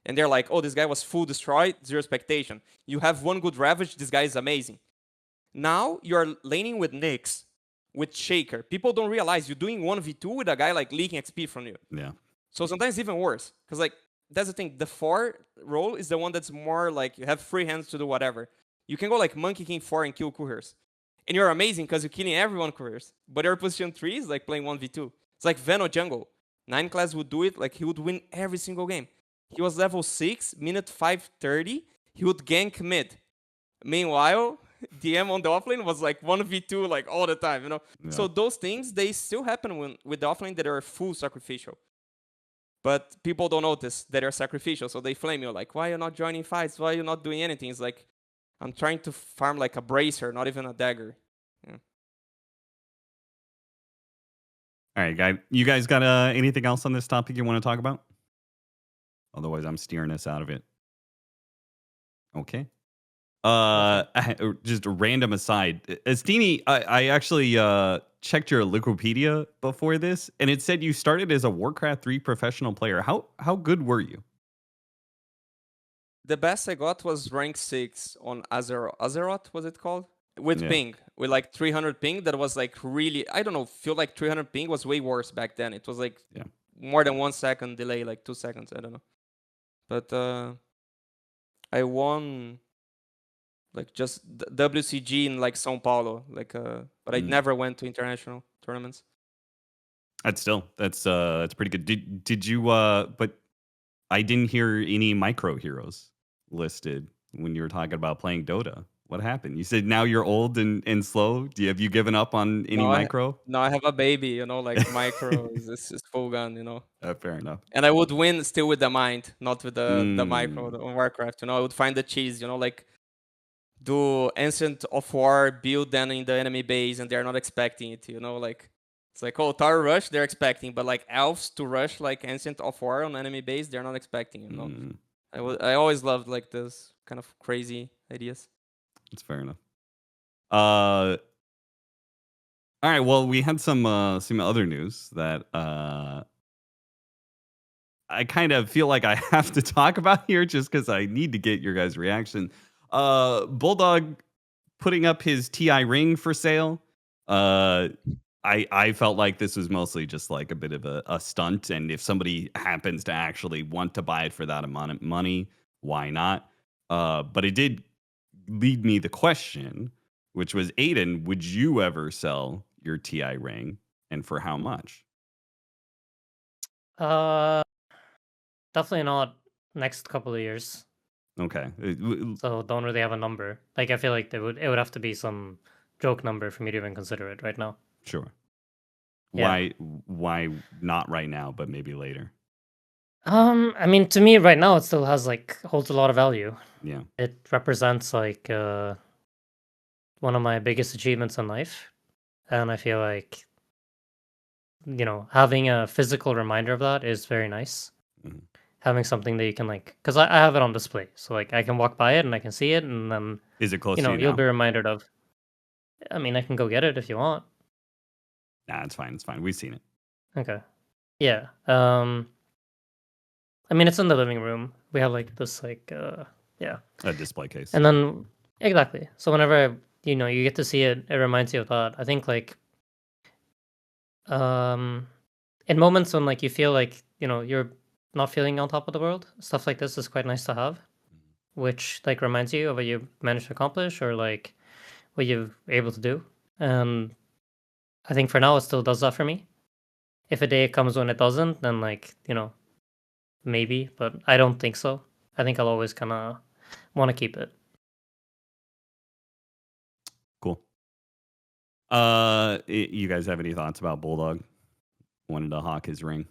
and they're like, oh, this guy was full destroyed, 0 expectation. You have 1 good ravage, this guy is amazing. Now you're laning with Nyx, with Shaker. People don't realize you're doing 1v2 with a guy like leaking XP from you. Yeah. So sometimes even worse, because like that's the thing. The 4 role is the one that's more like you have free hands to do whatever. You can go like Monkey King 4 and kill couriers. And you're amazing because you're killing everyone couriers. But your position 3 is like playing 1v2. It's like Veno jungle. 9 class would do it, like he would win every single game. He was level 6, minute 5:30, he would gank mid. Meanwhile, DM on the offlane was like 1v2 like all the time, you know? Yeah. So those things, they still happen with the offlane that are full sacrificial. But people don't notice that they're sacrificial, so they flame you like, why are you not joining fights? Why are you not doing anything? It's like, I'm trying to farm like a bracer, not even a dagger. Yeah. All right, guy. You guys got anything else on this topic you want to talk about? Otherwise, I'm steering us out of it. Okay. Just a random aside. Astini, I actually checked your Wikipedia before this, and it said you started as a Warcraft 3 professional player. How good were you? The best I got was rank 6 on Azeroth, was it called? With ping, with like 300 ping. That was like really, I don't know, feel like 300 ping was way worse back then. It was like more than 1 second delay, like 2 seconds, I don't know. But I won like just WCG in like São Paulo, like but I never went to international tournaments. That's pretty good. Did you but I didn't hear any micro heroes listed when you were talking about playing Dota. What happened? You said now you're old and slow. Have you given up on any micro? No, I have a baby, you know, like micro is full gun, you know. Fair enough. And I would win still with the mind, not with the micro on Warcraft, you know. I would find the cheese, you know, like do Ancient of War build then in the enemy base and they're not expecting it, you know, like it's like, oh, Tower Rush, they're expecting, but like elves to rush like Ancient of War on enemy base, they're not expecting, you know. I always loved like this kind of crazy ideas. That's fair enough. All right, well, we had some other news that I kind of feel like I have to talk about here just because I need to get your guys' reaction. Bulldog putting up his TI ring for sale. I felt like this was mostly just like a bit of a stunt, and if somebody happens to actually want to buy it for that amount of money, why not? But it did lead me the question, which was, Aiden, would you ever sell your TI ring, and for how much? Definitely not next couple of years. Okay. So don't really have a number. Like I feel like it would have to be some joke number for me to even consider it right now. Sure. Yeah. Why not right now, but maybe later? I mean, to me right now it still holds a lot of value. Yeah. It represents like one of my biggest achievements in life. And I feel like, you know, having a physical reminder of that is very nice. Mm-hmm. Having something that you can because I have it on display, so like I can walk by it and I can see it, and then is it close? You know, to you you'll now? be reminded of. I mean, I can go get it if you want. Nah, it's fine. It's fine. We've seen it. Okay. Yeah. I mean, it's in the living room. We have like this a display case. And then exactly. So whenever you get to see it, it reminds you of that. I think like in moments when like you feel like you're not feeling on top of the world, stuff like this is quite nice to have, which like reminds you of what you managed to accomplish or like what you're able to do. And I think for now it still does that for me. If a day comes when it doesn't, then like maybe, but I don't think so. I think I'll always kind of want to keep it. Cool. You guys have any thoughts about Bulldog wanting to hawk his ring?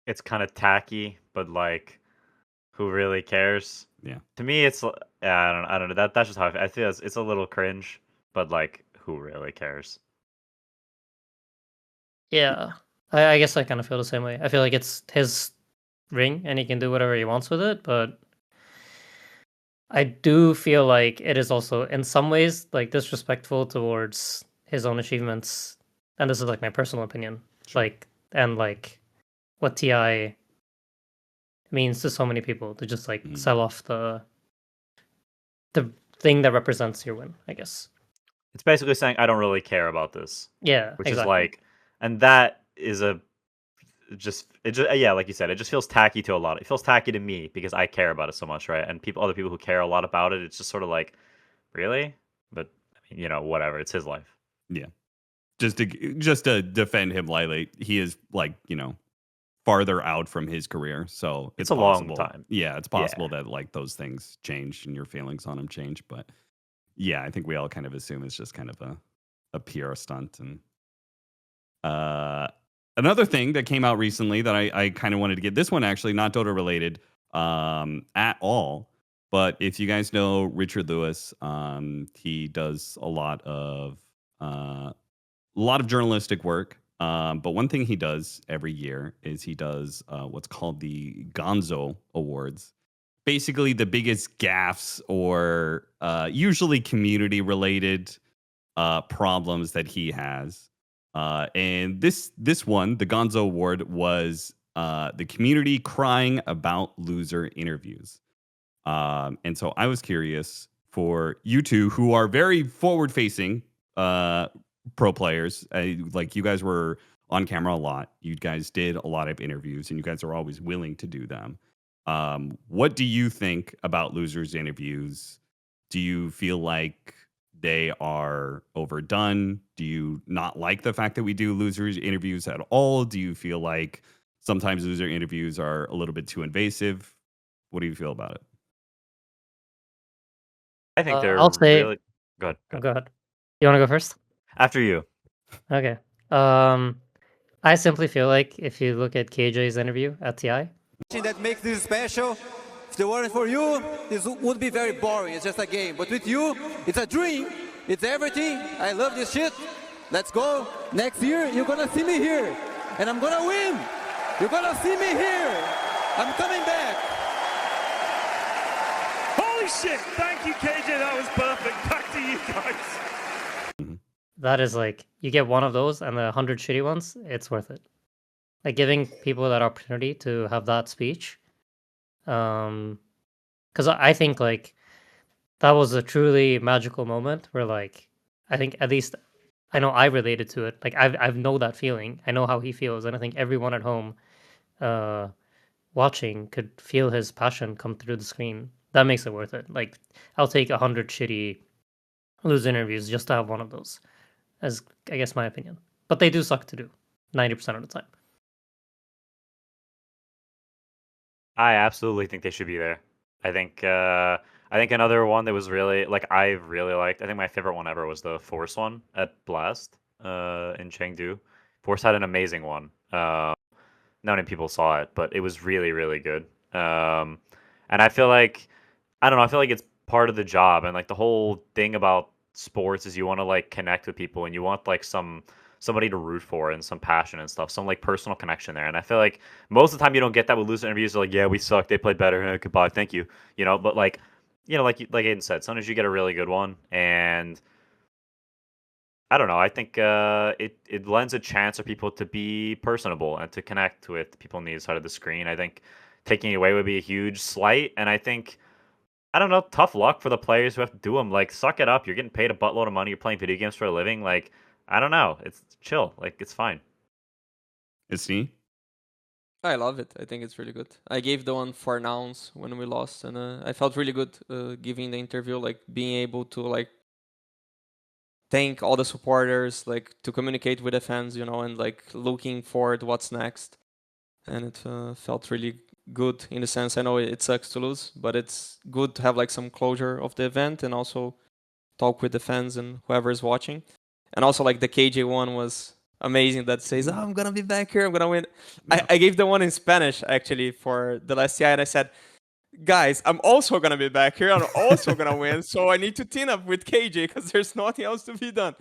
It's kind of tacky, but like, who really cares? Yeah. To me, it's I don't know. That's just how I feel. It's a little cringe, but like, who really cares? Yeah, I guess I kind of feel the same way. I feel like it's his ring and he can do whatever he wants with it, but I do feel like it is also in some ways like disrespectful towards his own achievements, and this is like my personal opinion. Sure. Like, and like what TI means to so many people to just like sell off the thing that represents your win, I guess. It's basically saying I don't really care about this. Yeah, Which exactly. is like, and that is yeah, like you said, it just feels tacky to a lot. It feels tacky to me because I care about it so much, right? And other people who care a lot about it, it's just sort of like, really? But I mean, whatever. It's his life. Yeah. Just to defend him lightly, he is like, farther out from his career, so It's a possible. long time. Yeah, it's possible that like those things change and your feelings on him change. But yeah, I think we all kind of assume it's just kind of a PR stunt. And another thing that came out recently that I kind of wanted to get, this one actually not Dota related at all. But if you guys know Richard Lewis, he does a lot of journalistic work. But one thing he does every year is he does what's called the Gonzo Awards. Basically, the biggest gaffes or usually community-related problems that he has. And this one, the Gonzo Award, was the community crying about loser interviews. And so I was curious for you two, who are very forward-facing pro players, like you guys were on camera a lot. You guys did a lot of interviews, and you guys are always willing to do them. What do you think about losers interviews? Do you feel like they are overdone? Do you not like the fact that we do losers interviews at all? Do you feel like sometimes loser interviews are a little bit too invasive? What do you feel about it? I think they're I'll say. really... Go ahead. Go ahead. You want to go first? After you. Okay. I simply feel like if you look at KJ's interview at TI, that makes this special. If it weren't for you, this would be very boring. It's just a game. But with you, it's a dream. It's everything. I love this shit. Let's go. Next year, you're gonna see me here, and I'm gonna win. You're gonna see me here. I'm coming back. Holy shit! Thank you, KJ. That was perfect. Back to you guys. that is like, you get one of those and the 100 shitty ones, it's worth it. Like giving people that opportunity to have that speech. Because I think like that was a truly magical moment where like, I think at least I know I related to it. Like I've know that feeling. I know how he feels. And I think everyone at home watching could feel his passion come through the screen. That makes it worth it. Like I'll take 100 shitty lose interviews just to have one of those, as I guess my opinion. But they do suck to do 90% of the time. I absolutely think they should be there. I think another one that was really like I really liked. I think my favorite one ever was the Force one at Blast in Chengdu. Force had an amazing one. Not many people saw it, but it was really really good. And I feel like I don't know. I feel like it's part of the job, and like the whole thing about sports is you want to like connect with people, and you want like somebody to root for and some passion and stuff, some like personal connection there. And I feel like most of the time you don't get that with loser interviews. They're like, yeah, we suck, they played better, goodbye, thank you. But like, like Aiden said, sometimes you get a really good one, and I don't know. I think it lends a chance for people to be personable and to connect with people on the other side of the screen. I think taking it away would be a huge slight, and I think, I don't know, tough luck for the players who have to do them. Like, suck it up. You're getting paid a buttload of money. You're playing video games for a living. Like, I don't know. It's chill. Like, it's fine. Astini? I love it. I think it's really good. I gave the one for nouns when we lost, and I felt really good giving the interview, like being able to like thank all the supporters, like to communicate with the fans, and like looking forward what's next. And it felt really good in the sense, I know it sucks to lose, but it's good to have like some closure of the event and also talk with the fans and whoever is watching. And also like the KJ one was amazing, that says, I'm gonna be back here, I'm gonna win. Yeah. I gave the one in Spanish actually for the last year, and I said, guys, I'm also gonna be back here, I'm also gonna win, so I need to team up with KJ because there's nothing else to be done.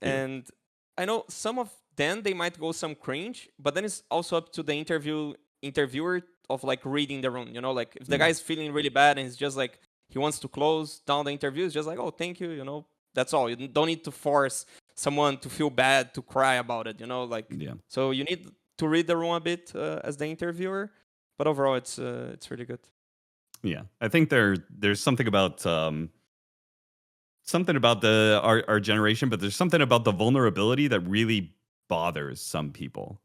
And I know some of them, they might go some cringe, but then it's also up to the interviewer of like reading the room, like if the guy's feeling really bad and he's just like, he wants to close down the interview, it's just like, oh, thank you, that's all. You don't need to force someone to feel bad, to cry about it, like, so you need to read the room a bit as the interviewer, But overall, it's really good. Yeah, I think there's something about our generation, but there's something about the vulnerability that really bothers some people.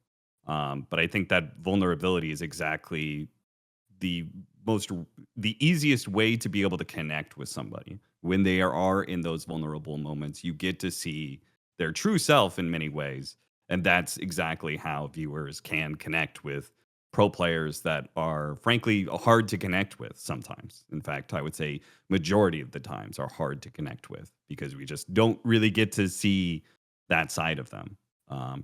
But I think that vulnerability is exactly the easiest way to be able to connect with somebody. When they are in those vulnerable moments, you get to see their true self in many ways, and that's exactly how viewers can connect with pro players that are frankly hard to connect with sometimes. In fact, I would say majority of the times are hard to connect with because we just don't really get to see that side of them.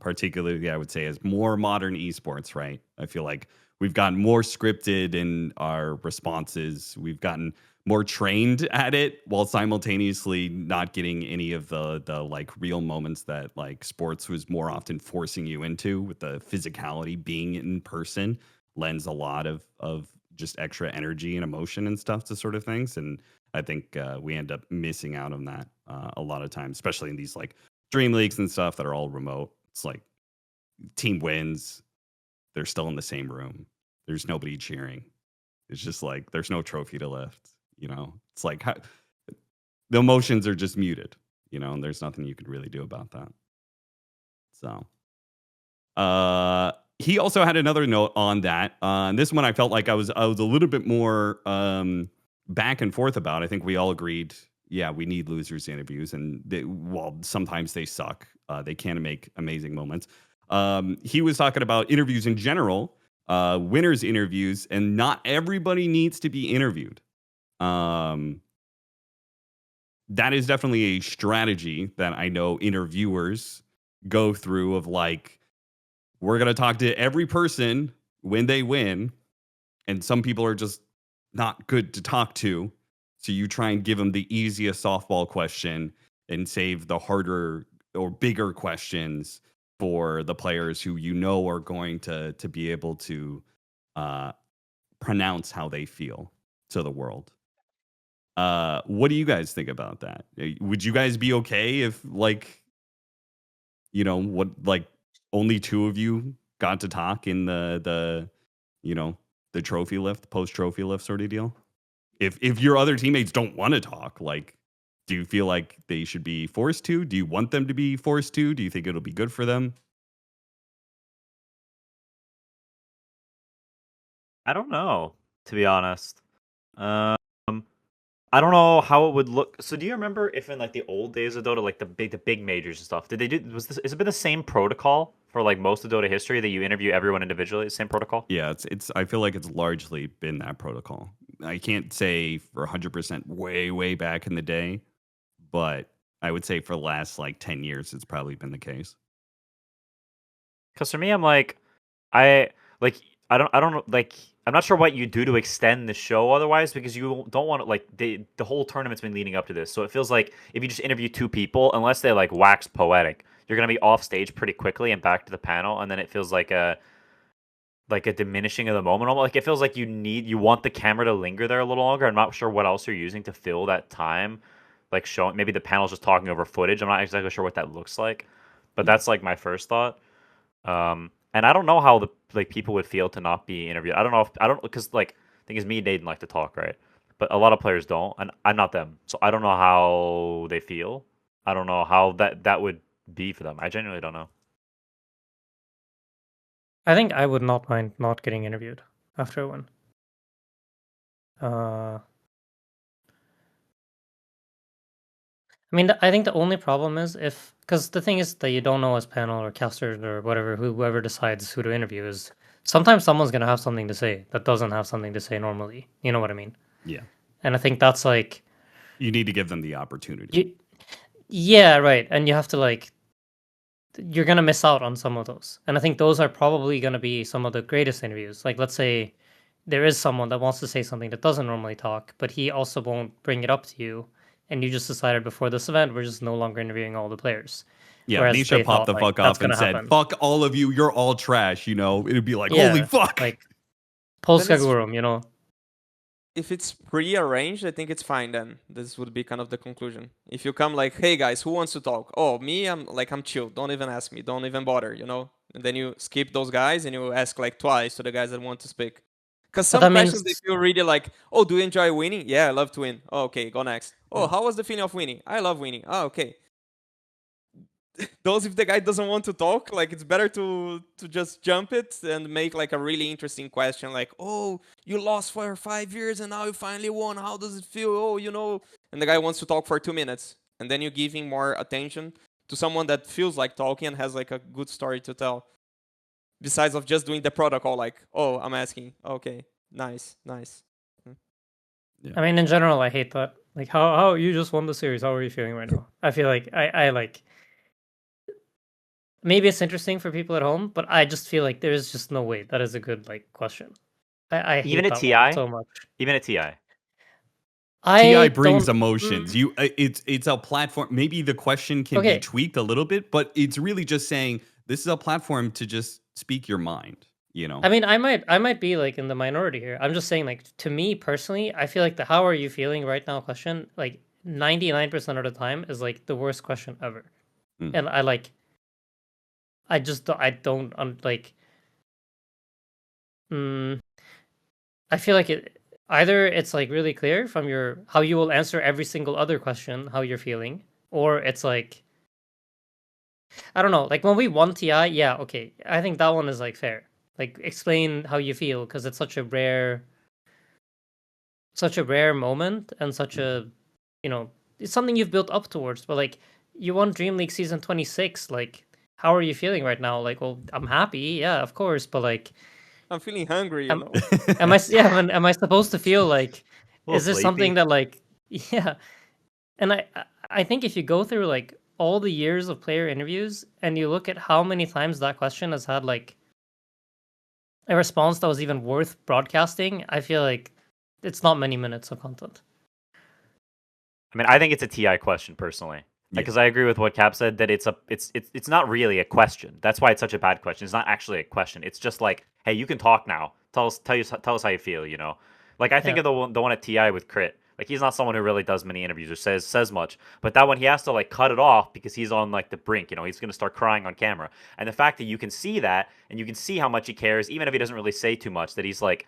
Particularly, I would say, as more modern esports, right? I feel like we've gotten more scripted in our responses. We've gotten more trained at it while simultaneously not getting any of the like real moments that like sports was more often forcing you into, with the physicality being in person lends a lot of just extra energy and emotion and stuff to sort of things. And I think we end up missing out on that a lot of times, especially in these like dream leagues and stuff that are all remote. It's like team wins, they're still in the same room. There's nobody cheering. It's just like there's no trophy to lift. You know, it's like the emotions are just muted. You know, and there's nothing you could really do about that. So, he also had another note on that. This one I felt like I was a little bit more back and forth about. I think we all agreed, yeah, we need losers interviews, and while sometimes they suck, they can make amazing moments. He was talking about interviews in general, winners interviews, and not everybody needs to be interviewed. That is definitely a strategy that I know interviewers go through of like, we're going to talk to every person when they win. And some people are just not good to talk to. So you try and give them the easiest softball question and save the harder or bigger questions for the players who you know are going to be able to pronounce how they feel to the world. What do you guys think about that? Would you guys be okay if, like, you know, what, like, only two of you got to talk in the you know, the trophy lift, post trophy lift sort of deal? If your other teammates don't want to talk, like, do you feel like they should be forced to? Do you want them to be forced to? Do you think it'll be good for them? I don't know, to be honest. I don't know how it would look. So do you remember if in like the old days of Dota, like the big majors and stuff, did they do, has it been the same protocol for like most of Dota history that you interview everyone individually, the same protocol? Yeah, it's I feel like it's largely been that protocol. I can't say for 100% way back in the day, but I would say for the last like 10 years it's probably been the case. Because for me, I'm like, I don't know, like, I'm not sure what you do to extend the show otherwise, because you don't want to, like, the whole tournament's been leading up to this, so it feels like if you just interview two people, unless they like wax poetic, you're gonna be off stage pretty quickly and back to the panel, and then it feels like a diminishing of the moment. Like, it feels like you want the camera to linger there a little longer. I'm not sure what else you're using to fill that time, like showing maybe the panel's just talking over footage. I'm not exactly sure what that looks like, but that's like my first thought. And I don't know how the people would feel to not be interviewed. I don't know because like the thing is, me and Naden like to talk, right? But a lot of players don't, and I'm not them, so I don't know how they feel. I don't know how that would be for them. I genuinely don't know. I think I would not mind not getting interviewed after a win. I mean, I think the only problem is because the thing is that you don't know as panel or casters or whatever, whoever decides who to interview is, sometimes someone's going to have something to say that doesn't have something to say normally. You know what I mean? Yeah. And I think that's like... You need to give them the opportunity. Yeah, right. And you have to like... You're going to miss out on some of those. And I think those are probably going to be some of the greatest interviews. Like, let's say there is someone that wants to say something that doesn't normally talk, but he also won't bring it up to you. And you just decided before this event, we're just no longer interviewing all the players. Yeah, Nisha popped the fuck off and said, fuck all of you, you're all trash, you know? It'd be like, holy fuck! Like, Polskagurum, you know? If it's pre-arranged, I think it's fine then. This would be kind of the conclusion. If you come like, hey guys, who wants to talk? Oh, me, I'm chill. Don't even ask me. Don't even bother, you know? And then you skip those guys and you ask like twice to the guys that want to speak. Because But some that questions, means they feel really like, oh, do you enjoy winning? Yeah, I love to win. Oh, okay, go next. Oh, how was the feeling of winning? I love winning. Oh, okay. Those, if the guy doesn't want to talk, like, it's better to just jump it and make like a really interesting question, like, oh, you lost for 5 years and now you finally won. How does it feel? Oh, you know. And the guy wants to talk for 2 minutes, and then you're giving more attention to someone that feels like talking and has like a good story to tell. Besides of just doing the protocol, like, oh, I'm asking. Okay, nice. I mean, in general, I hate that. Like, how you just won the series? How are you feeling right now? I feel like I like. Maybe it's interesting for people at home, but I just feel like there's just no way that is a good like question. I hate Even a that TI, one so much. even a TI. TI brings don't- emotions. It's a platform. Maybe the question can be Okay. tweaked a little bit, but it's really just saying this is a platform to just speak your mind. You know. I mean, I might be like in the minority here. I'm just saying, like, to me personally, I feel like the "How are you feeling right now?" question, like 99% of the time, is like the worst question ever. Mm. And I just don't like. I feel like either it's like really clear from your how you will answer every single other question how you're feeling, or it's like, I don't know. Like when we won TI, yeah, okay, I think that one is like fair. Like explain how you feel, because it's such a rare moment and such a, it's something you've built up towards. But like you won Dream League season 26, like how are you feeling right now? Like, well, I'm happy, yeah, of course, but like I'm feeling hungry, you know. am I supposed to feel like, A little is this sleepy. something that like, yeah. And I think if you go through like all the years of player interviews and you look at how many times that question has had like a response that was even worth broadcasting, I feel like it's not many minutes of content. I mean, I think it's a TI question personally, Yeah. because I agree with what Cap said that it's not really a question. That's why it's such a bad question. It's not actually a question. It's just like, hey, you can talk now. Tell us how you feel. You know, like I think Yeah. of the one at TI with Crit. Like he's not someone who really does many interviews or says much. But that one he has to like cut it off because he's on like the brink. You know, he's gonna start crying on camera. And the fact that you can see that and you can see how much he cares, even if he doesn't really say too much, that he's like.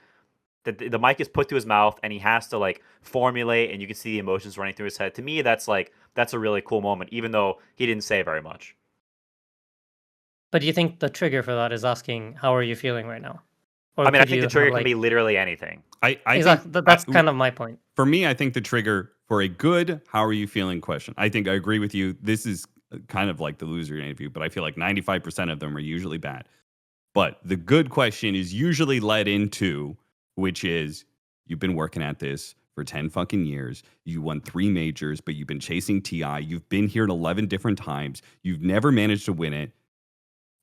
The mic is put to his mouth and he has to like formulate and you can see the emotions running through his head. To me, that's a really cool moment, even though he didn't say very much. But do you think the trigger for that is asking, how are you feeling right now? Or I mean, I could think you the trigger have, can be literally anything. I exactly. think That's kind of my point. For me, I think the trigger for a good "How are you feeling?" question. I think I agree with you. This is kind of like the loser interview, but I feel like 95% of them are usually bad. But the good question is usually led into, which is, you've been working at this for 10 fucking years. You won 3 majors, but you've been chasing TI. You've been here at 11 different times. You've never managed to win it.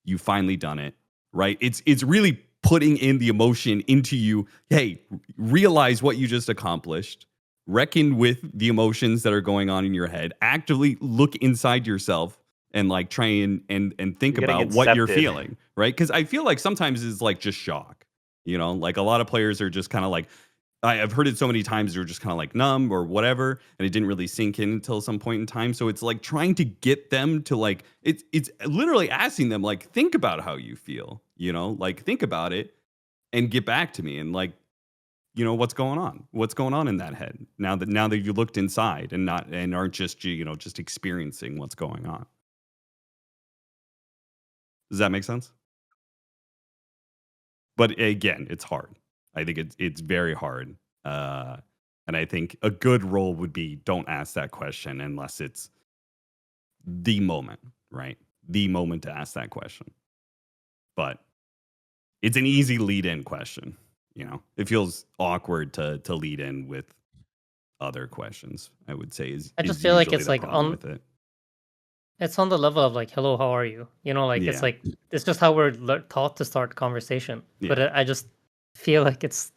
You've finally done it, right? It's really putting in the emotion into you. Hey, realize what you just accomplished. Reckon with the emotions that are going on in your head. Actively look inside yourself and like try and think You're getting about what you're incepted. feeling, right? Because I feel like sometimes it's like just shock. You know, like a lot of players are just kind of like, I've heard it so many times, they're just kind of like numb or whatever, and it didn't really sink in until some point in time. So it's like trying to get them to like, it's literally asking them like, think about how you feel, you know, like think about it and get back to me and like, you know, what's going on in that head now that you looked inside and aren't just, you know, just experiencing what's going on. Does that make sense? But again, it's hard. I think it's very hard. And I think a good rule would be don't ask that question unless it's the moment, right? The moment to ask that question. But it's an easy lead-in question. You know, it feels awkward to lead in with other questions. I would say I just is feel like usually it's the like problem with it. it's on the level of like, hello, how are you? You know, like Yeah. it's like it's just how we're taught to start conversation. But Yeah. I just feel like it's,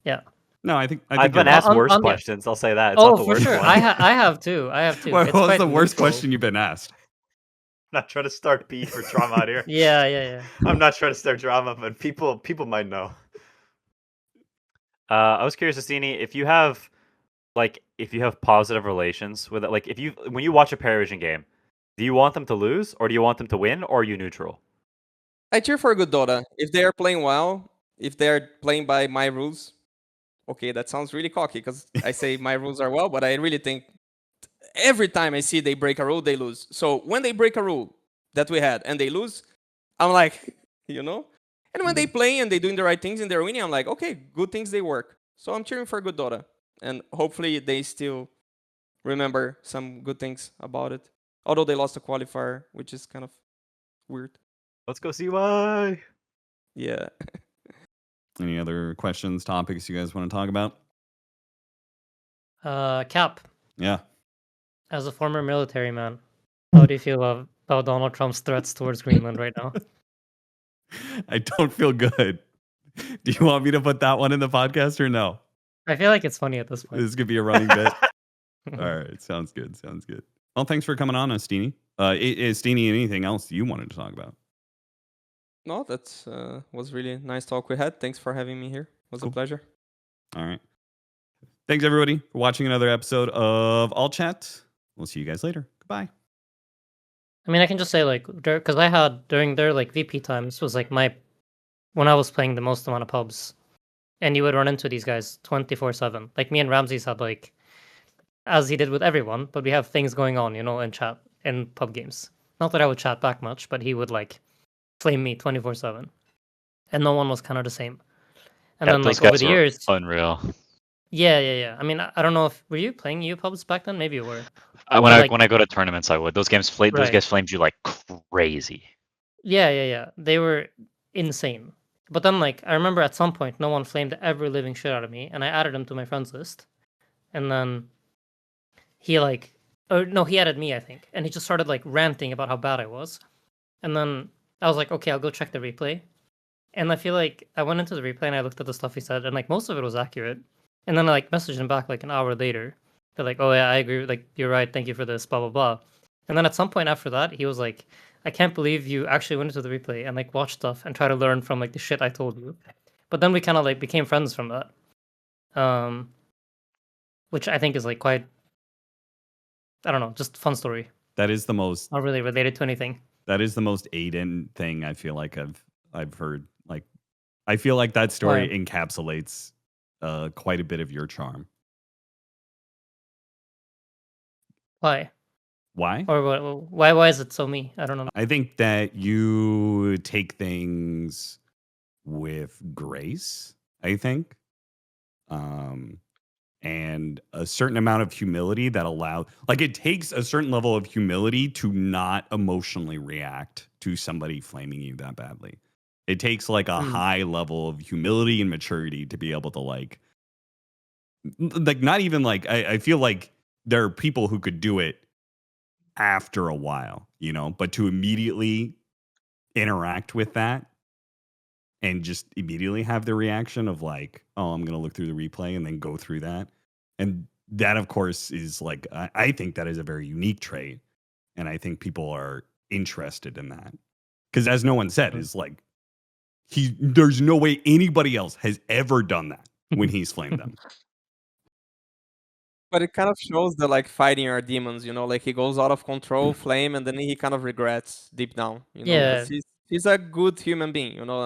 yeah. No, I think I've you're been asked on- worse on the- questions. I'll say that. It's Oh, not the for worst sure. one. I have too. It's What's quite the worst neutral. question you've been asked? I'm not trying to start beef or drama out here. Yeah. I'm not trying to start drama, but people might know. I was curious, Astini, if you have positive relations with it, like when you watch a Parivision game, do you want them to lose or do you want them to win, or are you neutral? I cheer for a good Dota. If they are playing well, if they're playing by my rules, okay, that sounds really cocky because I say my rules are well, but I really think every time I see they break a rule, they lose. So when they break a rule that we had and they lose, I'm like, you know? And when they play and they're doing the right things and they're winning, I'm like, okay, good things, they work. So I'm cheering for good Dota. And hopefully they still remember some good things about it. Although they lost a qualifier, which is kind of weird. Let's go CY. Yeah. Any other questions, topics you guys want to talk about? Cap, Yeah. as a former military man, how do you feel about Donald Trump's threats towards Greenland right now? I don't feel good. Do you want me to put that one in the podcast or no? I feel like it's funny at this point. This could be a running bit. All right. Sounds good. Sounds good. Well, thanks for coming on, Astini. Astini, anything else you wanted to talk about? No, that was really nice talk we had. Thanks for having me here. It was a pleasure. All right. Thanks, everybody, for watching another episode of All Chat. We'll see you guys later. Goodbye. I mean, I can just say, like, because I had, during their, like, VP times, was, like, when I was playing the most amount of pubs, and you would run into these guys 24/7. Like, me and Ramses had, like, as he did with everyone, but we have things going on, you know, in chat, in pub games. Not that I would chat back much, but he would, like, flame me 24/7. And no one was kind of the same. And Yeah, then, those like, over guys the were years... unreal. Yeah. I mean, I don't know if... Were you playing EU pubs back then? Maybe you were. When I go to tournaments, I would. Those guys Right. flamed you like crazy. Yeah. They were insane. But then, like, I remember at some point, no one flamed the ever living shit out of me, and I added him to my friends list. And then he, like... Or, no, he added me, I think. And he just started, like, ranting about how bad I was. And then I was like, okay, I'll go check the replay. And I feel like I went into the replay and I looked at the stuff he said, and, like, most of it was accurate. And then I, like, messaged him back, like, an hour later. They're like, oh, yeah, I agree. Like, you're right. Thank you for this, blah, blah, blah. And then at some point after that, he was like, I can't believe you actually went into the replay and, like, watched stuff and try to learn from, like, the shit I told you. But then we kind of, like, became friends from that. Which I think is, like, quite, I don't know, just fun story. That is the most... Not really related to anything. That is the most Aiden thing I feel like I've heard. Like, I feel like that story encapsulates quite a bit of your charm. Why? Why? Or why is it so me? I don't know. I think that you take things with grace, I think. And a certain amount of humility that like, it takes a certain level of humility to not emotionally react to somebody flaming you that badly. It takes like a high level of humility and maturity to be able to like not even like, I feel like there are people who could do it after a while, you know, but to immediately interact with that and just immediately have the reaction of like, oh, I'm going to look through the replay and then go through that. And that, of course, is like, I think that is a very unique trait. And I think people are interested in that. Because as no one said, is like, there's no way anybody else has ever done that when he's flamed them. But it kind of shows the like fighting our demons, you know, like he goes out of control, flame, and then he kind of regrets deep down, you know, Yeah. 'cause he's a good human being, you know,